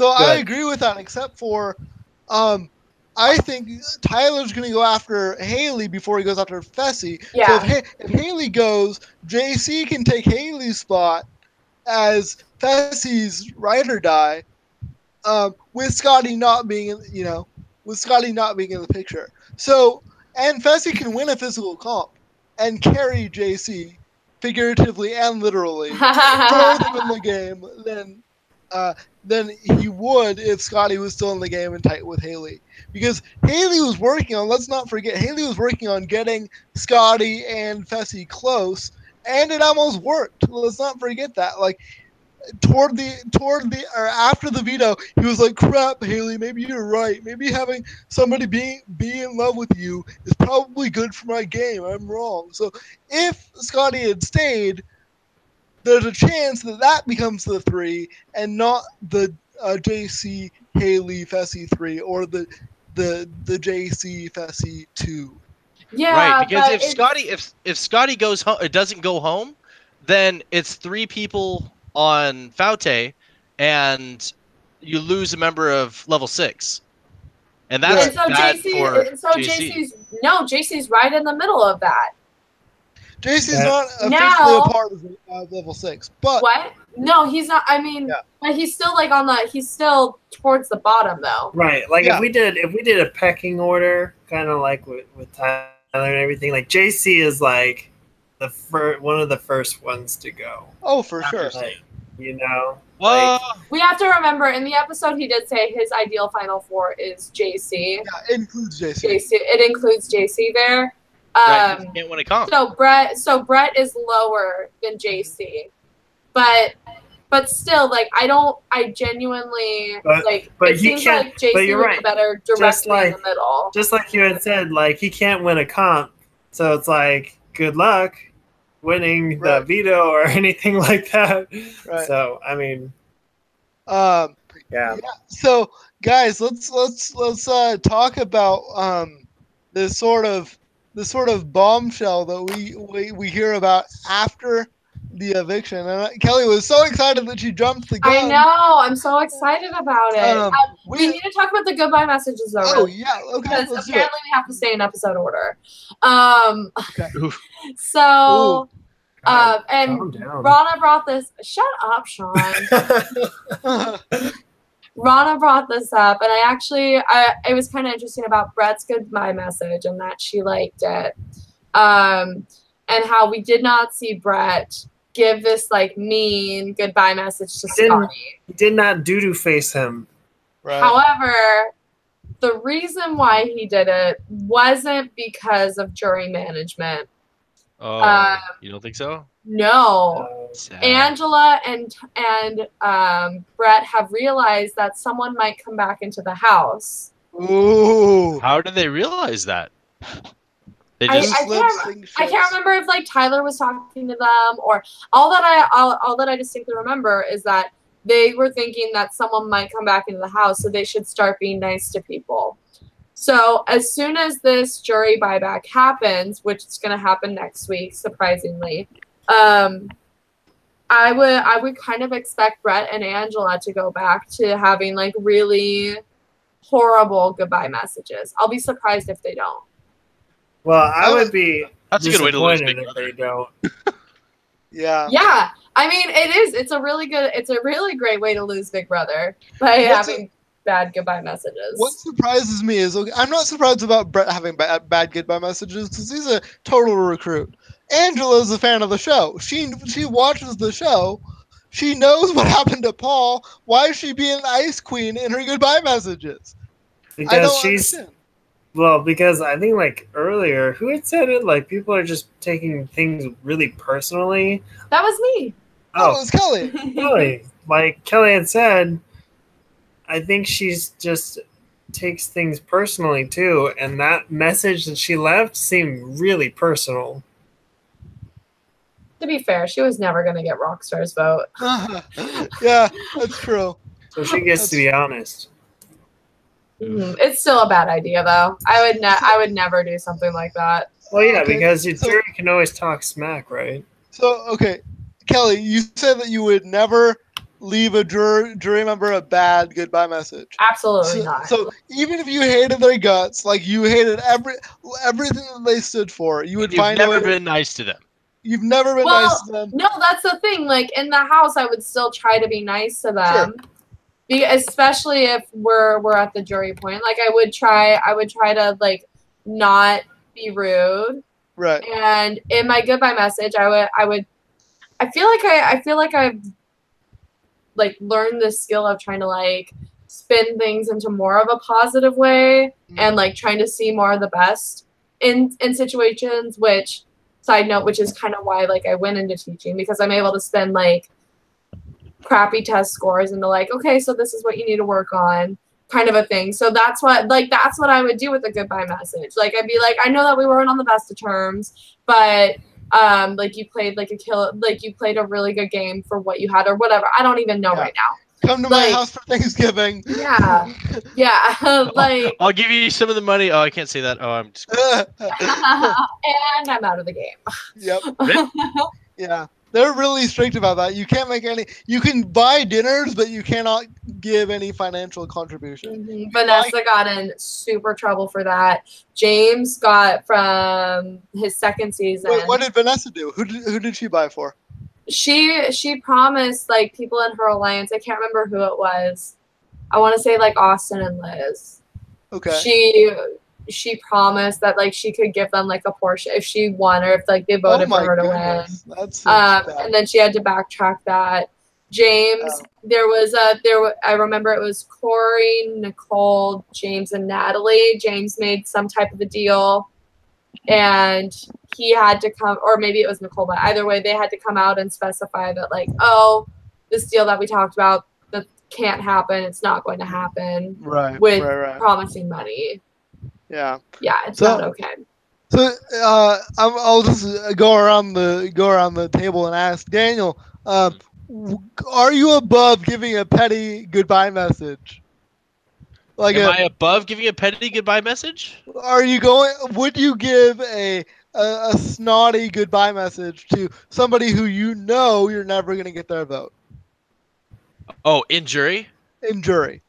I agree with that, except for, I think Tyler's going to go after Haley before he goes after Fessy. Yeah. So if Haley goes, JC can take Haley's spot as Fessy's ride or die, with Scotty not being, with Scotty not being in the picture. So, and Fessy can win a physical comp and carry JC figuratively and literally further in the game than he would if Scotty was still in the game and tight with Haley. Because Haley was working on, let's not forget, Haley was working on getting Scotty and Fessy close, and it almost worked. Let's not forget that. Like, after the veto, he was like, crap, Haley, maybe you're right. Maybe having somebody be in love with you is probably good for my game. I'm wrong. So if Scotty had stayed, there's a chance that becomes the 3 and not the JC Haley Fessy 3 or the JC Fessy 2. Yeah, right. Because if Scotty goes home, it doesn't go home, then it's 3 people on Faute, and you lose a member of level 6, and that's bad for JC. JC's right in the middle of that. JC's not officially a part of level 6, but what? No, he's not. I mean, but he's still like he's still towards the bottom though. Right. Like if we did a pecking order, kind of like with Tyler and everything, like JC is like one of the first ones to go. Oh, for sure. Like, we have to remember in the episode he did say his ideal final 4 is JC. Yeah, it includes JC. It includes JC there. Right, can't win a comp. So Brett is lower than JC, but still, like I genuinely like. But it seems like JC but you're would right. be better directly in the middle. Just like you had said, like he can't win a comp, so it's like good luck winning the veto or anything like that. Right. So I mean, yeah. So guys, let's talk about this sort of bombshell that we hear about after the eviction. And Kelly was so excited that she jumped the gun. I know. I'm so excited about it. We need to talk about the goodbye messages though. Oh yeah, okay. Because apparently we have to stay in episode order. Okay. So. And Rana brought this. Shut up, Shaun. Rana brought this up, and it was kind of interesting about Brett's goodbye message and that she liked it, and how we did not see Brett give this like mean goodbye message to Scotty. He did not doo-doo face him. Right. However, the reason why he did it wasn't because of jury management. Oh, you don't think so? No. Sad. Angela and Brett have realized that someone might come back into the house. Ooh. How did they realize that? They I just can't remember if like Tyler was talking to them or all that I distinctly remember is that they were thinking that someone might come back into the house, so they should start being nice to people. So as soon as this jury buyback happens, which is going to happen next week, surprisingly, I would kind of expect Brett and Angela to go back to having like really horrible goodbye messages. I'll be surprised if they don't. Well, I would be That's a good way to lose disappointed if they don't. Yeah. Yeah. I mean, it is. It's a really great way to lose Big Brother by having bad goodbye messages. What surprises me is, I'm not surprised about Brett having bad goodbye messages because he's a total recruit. Angela's a fan of the show. She watches the show. She knows what happened to Paul. Why is she being ice queen in her goodbye messages? Because because I think like earlier, who had said it? Like people are just taking things really personally. That was me. Oh, it was Kelly. Kelly. Like Kelly had said, I think she's just takes things personally too, and that message that she left seemed really personal. To be fair, she was never going to get Rockstar's vote. Yeah, that's true. So she gets to be honest. It's still a bad idea, though. I would never do something like that. Well, yeah, because your jury can always talk smack, right? So, okay, Kelly, you said that you would never leave a jury member a bad goodbye message. Absolutely not. So even if you hated their guts, like you hated everything that they stood for, you would find never been nice to them. You've never been nice to them. No, that's the thing. Like in the house, I would still try to be nice to them, especially if we're at the jury point. Like I would try to like not be rude. Right. And in my goodbye message, I feel like I've like learned the skill of trying to like spin things into more of a positive way and like trying to see more of the best in situations, which side note, which is kind of why like I went into teaching, because I'm able to spend like crappy test scores into like, okay, so this is what you need to work on, kind of a thing. So that's what I would do with a goodbye message. Like I'd be like, I know that we weren't on the best of terms, but like you played like you played a really good game for what you had or whatever. I don't even know right now. Come to my house for Thanksgiving. Yeah. Like I'll give you some of the money. Oh, I can't say that. Oh, I'm just and I'm out of the game. Yep. Yeah. They're really strict about that. You can't make any. You can buy dinners, but you cannot give any financial contribution. Vanessa got in super trouble for that. James got from his second season. Wait, what did Vanessa do? Who did she buy for? She promised like people in her alliance. I can't remember who it was. I want to say like Austin and Liz. Okay. She promised that like she could give them like a portion if she won or if like they voted for her to win. That's and then she had to backtrack that. James, I remember it was Corey, Nicole, James, and Natalie. James made some type of a deal, and he had to come, or maybe it was Nicole, but either way, they had to come out and specify that like, oh, this deal that we talked about that can't happen. It's not going to happen. Right. With promising money. Yeah. Yeah, it's not okay. So I'll just go around the table and ask Daniel, are you above giving a petty goodbye message? Like, am I above giving a petty goodbye message? Are you going? Would you give a snotty goodbye message to somebody who you know you're never going to get their vote? Oh, in jury? In jury.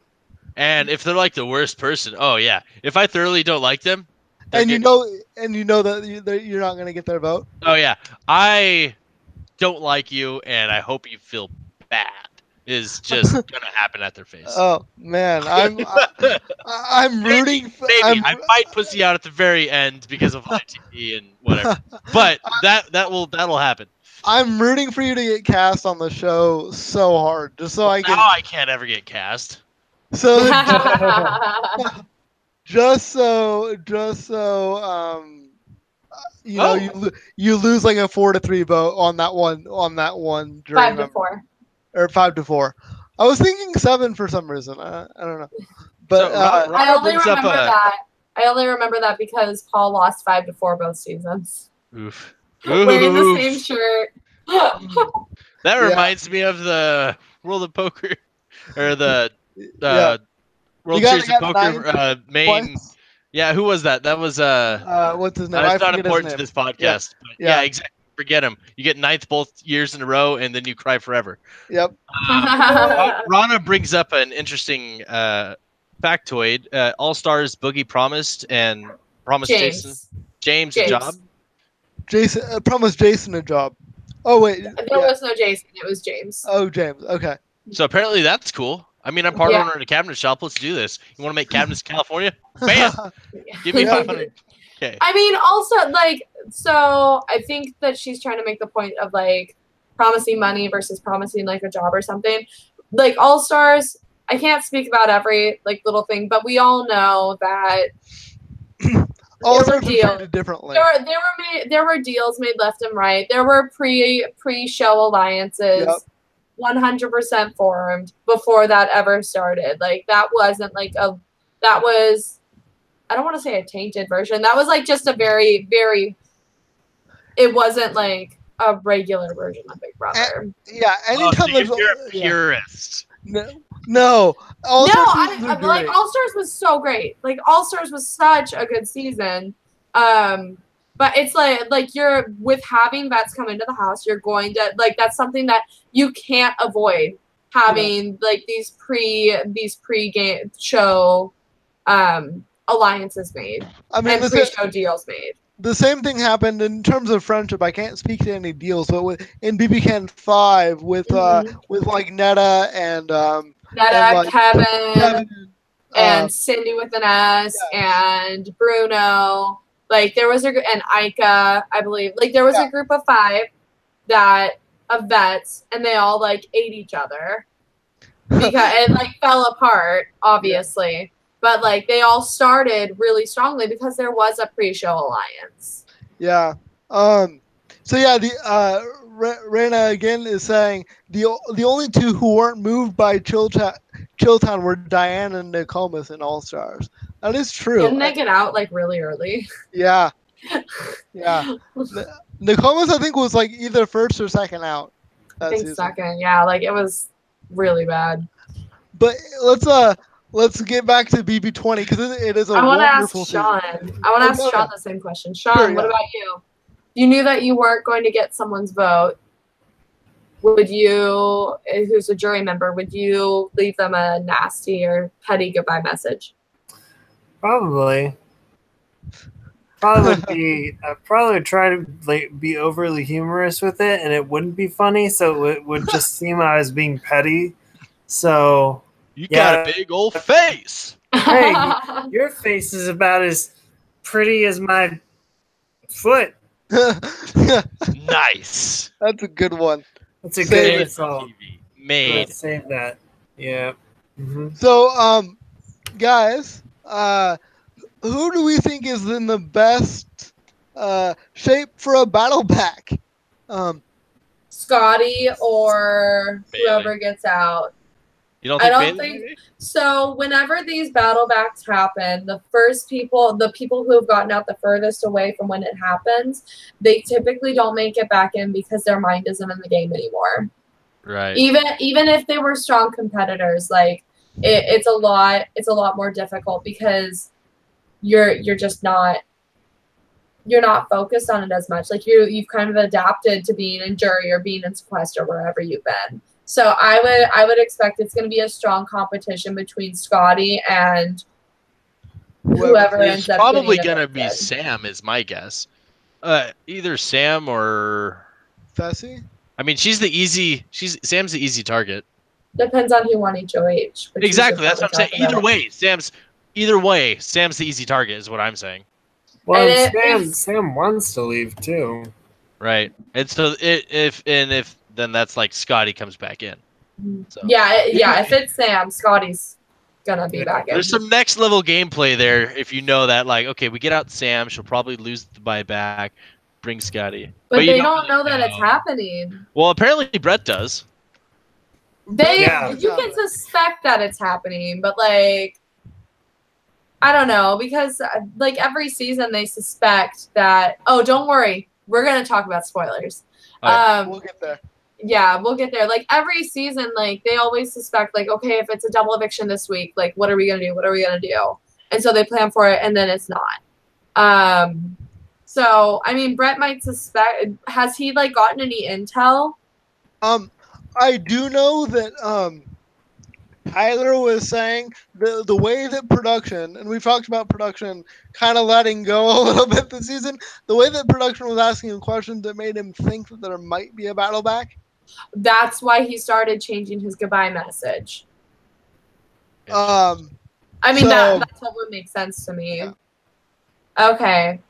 And if they're like the worst person, oh yeah. If I thoroughly don't like them, and you know that you're not going to get their vote. Oh yeah, I don't like you, and I hope you feel bad. Is just gonna happen at their face. Oh man, I'm rooting. I might pussy out at the very end because of ITV and whatever, but that'll happen. I'm rooting for you to get cast on the show so hard, just so I can. Now I can't ever get cast. So just so you know, you lose like a 4-3 vote on that one jury 5 to 4 or 5 to 4. I was thinking 7 for some reason. I don't know, but so, I only remember that because Paul lost 5 to 4 both seasons. Oof. Wearing the same shirt. That reminds me of the World of Poker or the World Series of Poker main. Yeah, who was that? That was what's his name? It's not important to this podcast. Yeah, exactly. Forget him. You get 9th both years in a row, and then you cry forever. Yep. Rana brings up an interesting factoid. All Stars Boogie promised James a job. Jason promised Jason a job. Oh wait, there was no Jason. It was James. Oh, James. Okay. So apparently that's cool. I mean, I'm part owner in a cabinet shop. Let's do this. You want to make cabinets in California? Bam! Give me 500. Okay. I mean, also, like, so I think that she's trying to make the point of, like, promising money versus promising, like, a job or something. Like, All Stars, I can't speak about every, like, little thing, but we all know that all Stars are treated differently. There were deals made left and right. There were pre-show alliances. Yep. 100% formed before that ever started. Like that wasn't like that was, I don't want to say a tainted version. That was like just a very, very, it wasn't like a regular version of Big Brother. Anytime you're a purist. No. All Stars was so great. Like All Stars was such a good season. But it's like you're with having vets come into the house, you're going to like that's something that you can't avoid having like these pre-game show alliances made. I mean, and pre-show deals made. The same thing happened in terms of friendship. I can't speak to any deals, but in BB 5 with like Netta and Kevin and Cindy with an S and Bruno. Like there was and Ika, I believe. Like there was a group of 5 of vets, and they all like ate each other because it like fell apart, obviously. Yeah. But like they all started really strongly because there was a pre-show alliance. Yeah. So yeah, the Rena again is saying the only 2 who weren't moved by Chilltown were Diane and Nokomis in All Stars. That is true. Didn't they get out like really early? Yeah. Yeah. Nokomis, I think, was like either first or second out. I think second. Yeah, like it was really bad. But let's get back to BB20 because it is a wonderful season. I want to ask Shaun the same question. Shaun, what about you? You knew that you weren't going to get someone's vote. Would you, who's a jury member, would you leave them a nasty or petty goodbye message? Probably. I'd probably try to like be overly humorous with it, and it wouldn't be funny, so it would just seem I was being petty. So you got a big old face. Hey, your face is about as pretty as my foot. Nice. That's a good one. That's a good insult. Made. Save that. Yeah. Mm-hmm. So, guys, who do we think is in the best shape for a battle pack? Scotty or Bailey. Whoever gets out. You don't think I don't think so. Whenever these battle backs happen, the people who have gotten out the furthest away from when it happens, they typically don't make it back in because their mind isn't in the game anymore. Right. Even if they were strong competitors, like it's a lot more difficult because you're just not focused on it as much. Like you've kind of adapted to being in jury or being in sequester wherever you've been. So I would expect it's going to be a strong competition between Scotty and whoever ends up. It's probably going to be Sam, is my guess. Either Sam or Fessy. I mean, Sam's the easy target. Depends on who won HOH. Exactly, that's what I'm saying. Either way, Sam's the easy target, is what I'm saying. Well, Sam wants to leave too. Right, and so if then that's like Scotty comes back in. So. Yeah. If it's Sam, Scotty's gonna be back in. There's some next level gameplay there. If you know that, like, okay, we get out Sam, she'll probably lose the buyback, bring Scotty. But they don't know that it's happening. Well, apparently Brett does. You can suspect that it's happening, but like, I don't know, because like every season they suspect that. Oh, don't worry, we're gonna talk about spoilers. We'll get there. Yeah, we'll get there. Like every season, like they always suspect, like, okay, if it's a double eviction this week, like what are we gonna do? What are we gonna do? And so they plan for it, and then it's not. So I mean, Brett might suspect. Has he like gotten any intel? I do know that Tyler was saying the way that production, and we've talked about production kind of letting go a little bit this season, the way that production was asking him questions that made him think that there might be a battle back. That's why he started changing his goodbye message. I mean, that's what would make sense to me. Yeah. Okay.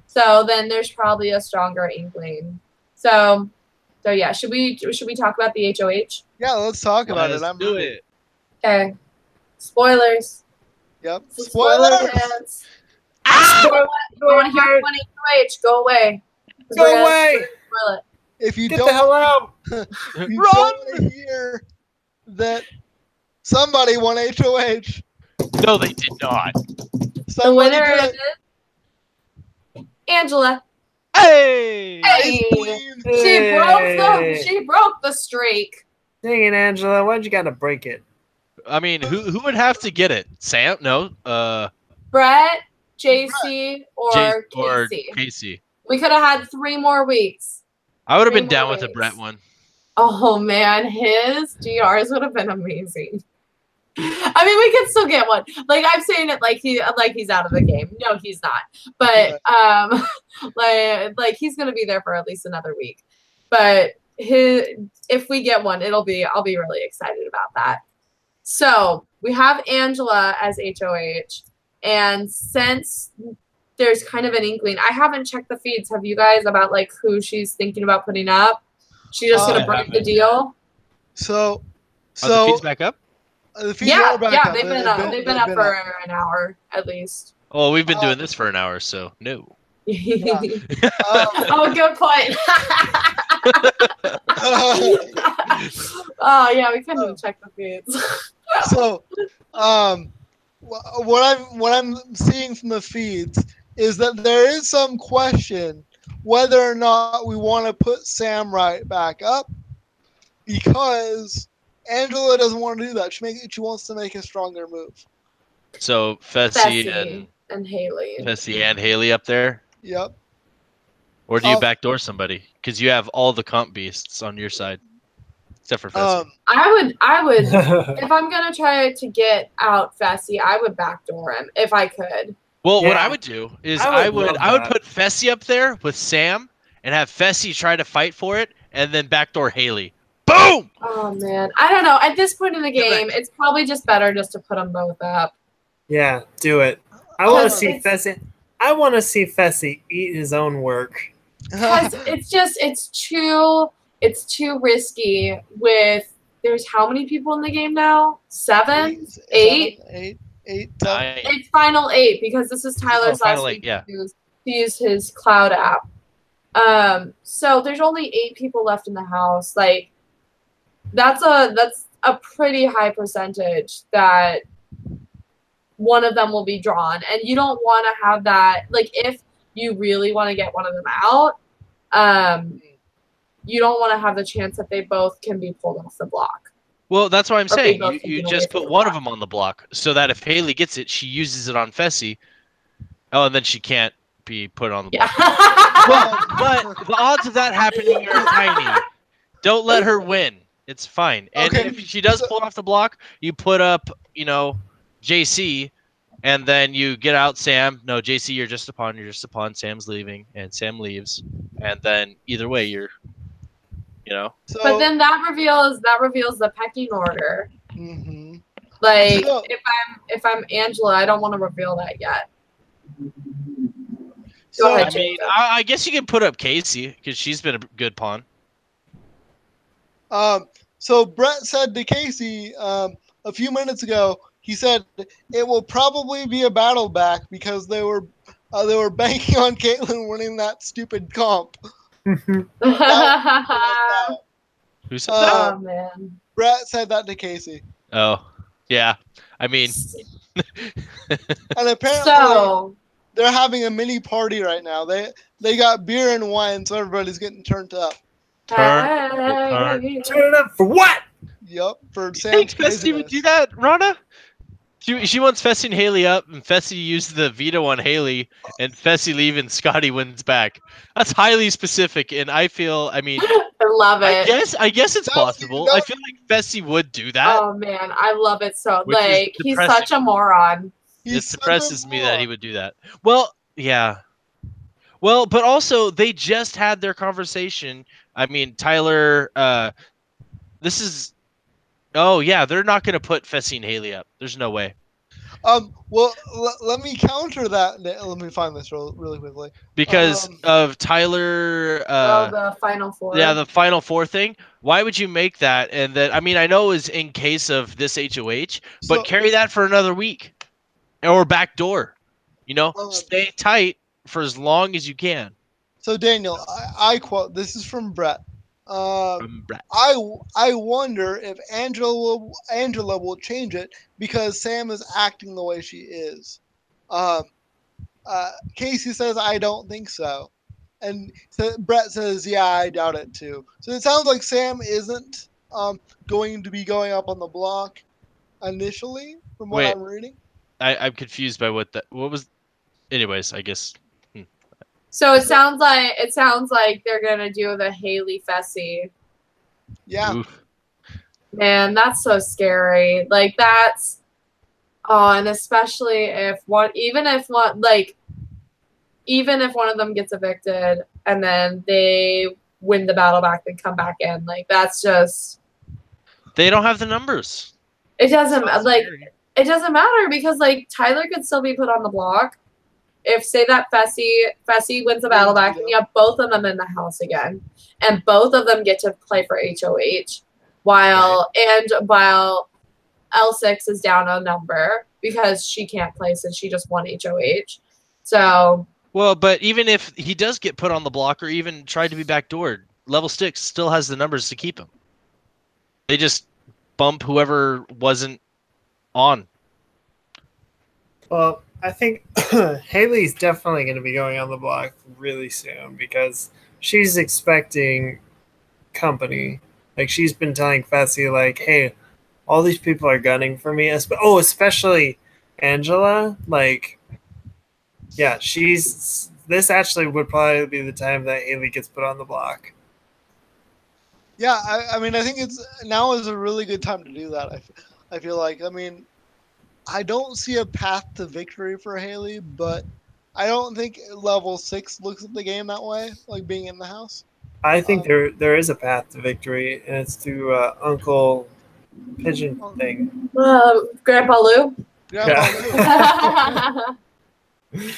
So then there's probably a stronger inkling. So yeah, should we talk about the HOH? Yeah, let's talk about it. I'm doing it. Okay. Spoilers. Yep. Spoilers. You want to hear about HOH? Go away. Go away. If you Get the hell out. You don't want to hear that somebody won HOH. No, they did not. The winner is Angela. Hey! She broke the streak. Dang it, Angela. Why'd you gotta break it? I mean, who would have to get it? Sam? No. Brett, JC, or Casey. Casey. We could have had 3 more weeks. I would have been down with a Brett one. Oh man, his GRs would have been amazing. I mean, we could still get one. Like I'm saying it like he's out of the game. No, he's not. But like he's gonna be there for at least another week. But if we get one, I'll be really excited about that. So we have Angela as HOH, and since there's kind of an inkling, I haven't checked the feeds. Have you guys about like who she's thinking about putting up? She's just gonna break the deal. So are the feeds back up? The feeds are back up. They've been up for an hour at least. Oh, we've been doing this for an hour, so no. Yeah. Oh, good point. Oh yeah, we couldn't even check the feeds. So, what I'm seeing from the feeds is that there is some question whether or not we want to put Sam right back up, because Angela doesn't want to do that. She wants to make a stronger move. So Fessy and Haley. Fessy and Haley up there. Yep. Or do you backdoor somebody? Because you have all the comp beasts on your side, except for Fessy. I would if I'm gonna try to get out Fessy, I would backdoor him if I could. Well, what I would do is I would put Fessy up there with Sam and have Fessy try to fight for it, and then backdoor Haley. Boom! Oh man, I don't know. At this point in the game, it's probably just better just to put them both up. Yeah, do it. I want to see Fessy. I want to see Fessy eat his own work. Because it's too risky. With there's how many people in the game now? 7, 8, 9. It's final 8 because this is Tyler's last week to use his cloud app. So there's only 8 people left in the house. Like that's a pretty high percentage that one of them will be drawn, and you don't want to have that. Like if you really want to get one of them out, you don't want to have the chance that they both can be pulled off the block. Well, that's what I'm saying. You just put one of them on the block so that if Haley gets it, she uses it on Fessy. Oh, and then she can't be put on the block. But the odds of that happening are tiny. Don't let her win. It's fine. And if she does pull off the block, you put up, JC, and then you get out Sam. No, JC, you're just a pawn. Sam's leaving, and Sam leaves. And then either way, you're, So, but then that reveals the pecking order. Mm-hmm. Like if I'm Angela, I don't want to reveal that yet. Go ahead, Jason. I guess you can put up Casey because she's been a good pawn. So Brett said to Casey a few minutes ago, he said it will probably be a battle back because they were banking on Caitlyn winning that stupid comp. Who said that? Oh man. Brett said that to Casey. Oh, yeah. I mean, and apparently they're having a mini party right now. They got beer and wine, so everybody's getting turned up. Turn it up for what? Yep, for Sam. You think Fessy would do that, Rana? She wants Fessy and Haley up, and Fessy used the veto on Haley, and Fessy leave, and Scotty wins back. That's highly specific, and I love it. I guess it's possible. I feel like Fessy would do that. Oh man, I love it so. Like he's such a moron. It depresses me that he would do that. Well, yeah. Well, but also they just had their conversation. I mean, Tyler. This is. Oh yeah, they're not going to put Fessy and Haley up. There's no way. Well, let me counter that. Let me find this really quickly. Because of Tyler. The Final Four. Yeah, the Final Four thing. Why would you make that? And then, I mean, I know it was in case of this HOH, but carry that for another week, or backdoor. Stay tight for as long as you can. So Daniel, I quote. This is from Brett. I wonder if Angela will change it because Sam is acting the way she is. Casey says I don't think so, and Brett says yeah, I doubt it too. So it sounds like Sam isn't going to be going up on the block initially, from what I'm reading. I'm confused by what was. Anyways, I guess. So it sounds like they're gonna do the Haley Fessy. Yeah. Oof. Man, that's so scary. Like that's and especially if even if one of them gets evicted and then they win the battle back and come back in, like that's just They don't have the numbers. it doesn't matter because like Tyler could still be put on the block. If say that Fessy wins the battle back and you have both of them in the house again, and both of them get to play for HOH, while L6 is down a number because she can't play since she just won HOH. So well, but even if he does get put on the block or even tried to be backdoored, level 6 still has the numbers to keep him. They just bump whoever wasn't on. Well, I think Haley's definitely going to be going on the block really soon because she's expecting company. Like she's been telling Fessy, like, "Hey, all these people are gunning for me." Especially Angela. Like, yeah, this actually would probably be the time that Haley gets put on the block. Yeah, I mean, I think now is a really good time to do that. I feel like, I mean, I don't see a path to victory for Haley, but I don't think level 6 looks at the game that way, like being in the house. I think there is a path to victory, and it's through Uncle Pigeon thing. Grandpa Lou? Grandpa Lou.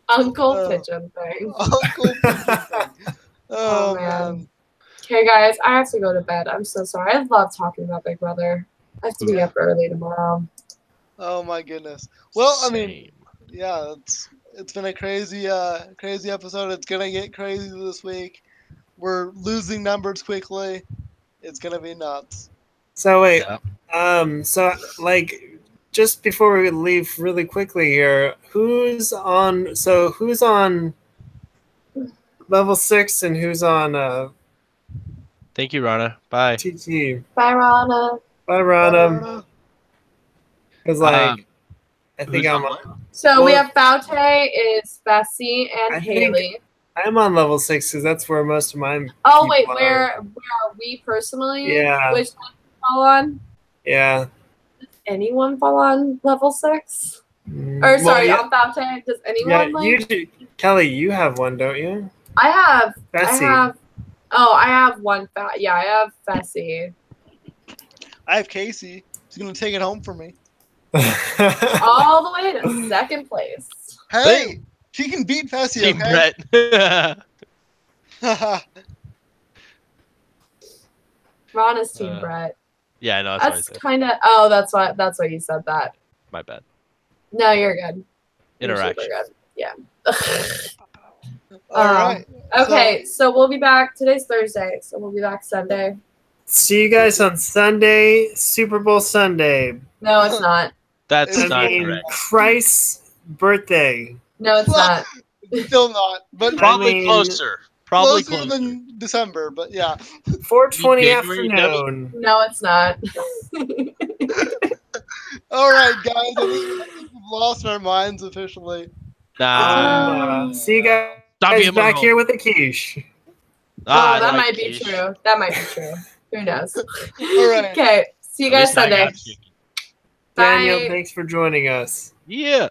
Uncle Pigeon thing. Uncle Pigeon thing. Oh, man. Okay, guys, I have to go to bed. I'm so sorry. I love talking about Big Brother. I have to be up early tomorrow. Oh my goodness. Well, I mean, yeah, it's been a crazy episode. It's gonna get crazy this week. We're losing numbers quickly. It's gonna be nuts. So wait, so like just before we leave really quickly here, who's on level 6 and who's on Thank you, Rana. Bye. TT. Bye, Rana. Bye, Rana. Because like I think I'm on. So we have Faute, is Fessy, and Haley. I'm on level 6 because that's where most of mine. Oh wait, where are we personally? Yeah. Which one do you fall on? Yeah. Does anyone fall on level 6? Or sorry, on Faute. Does anyone Kelly, you have one, don't you? I have. Fessy. I have one. Yeah, I have Fessy. I have Casey. She's gonna take it home for me. All the way to second place. Hey, she can beat Fessy. Team okay? Brett. Rana's Team Brett. Yeah, I know. That's kind of. Oh, that's why you said that. My bad. No, you're good. Interaction. You're good. Yeah. All right. Okay, so we'll be back. Today's Thursday, so we'll be back Sunday. See you guys on Sunday, Super Bowl Sunday. No, it's not. That's not correct. Christ's birthday. No, it's not. Still not, but probably closer. Probably closer than December, but yeah. 4:20 afternoon. No, it's not. All right, guys. I think we've lost our minds officially. See you guys back here with a quiche. That might be true. That might be true. Who knows? All right. Okay. See you guys Sunday. Daniel, thanks for joining us. Yeah.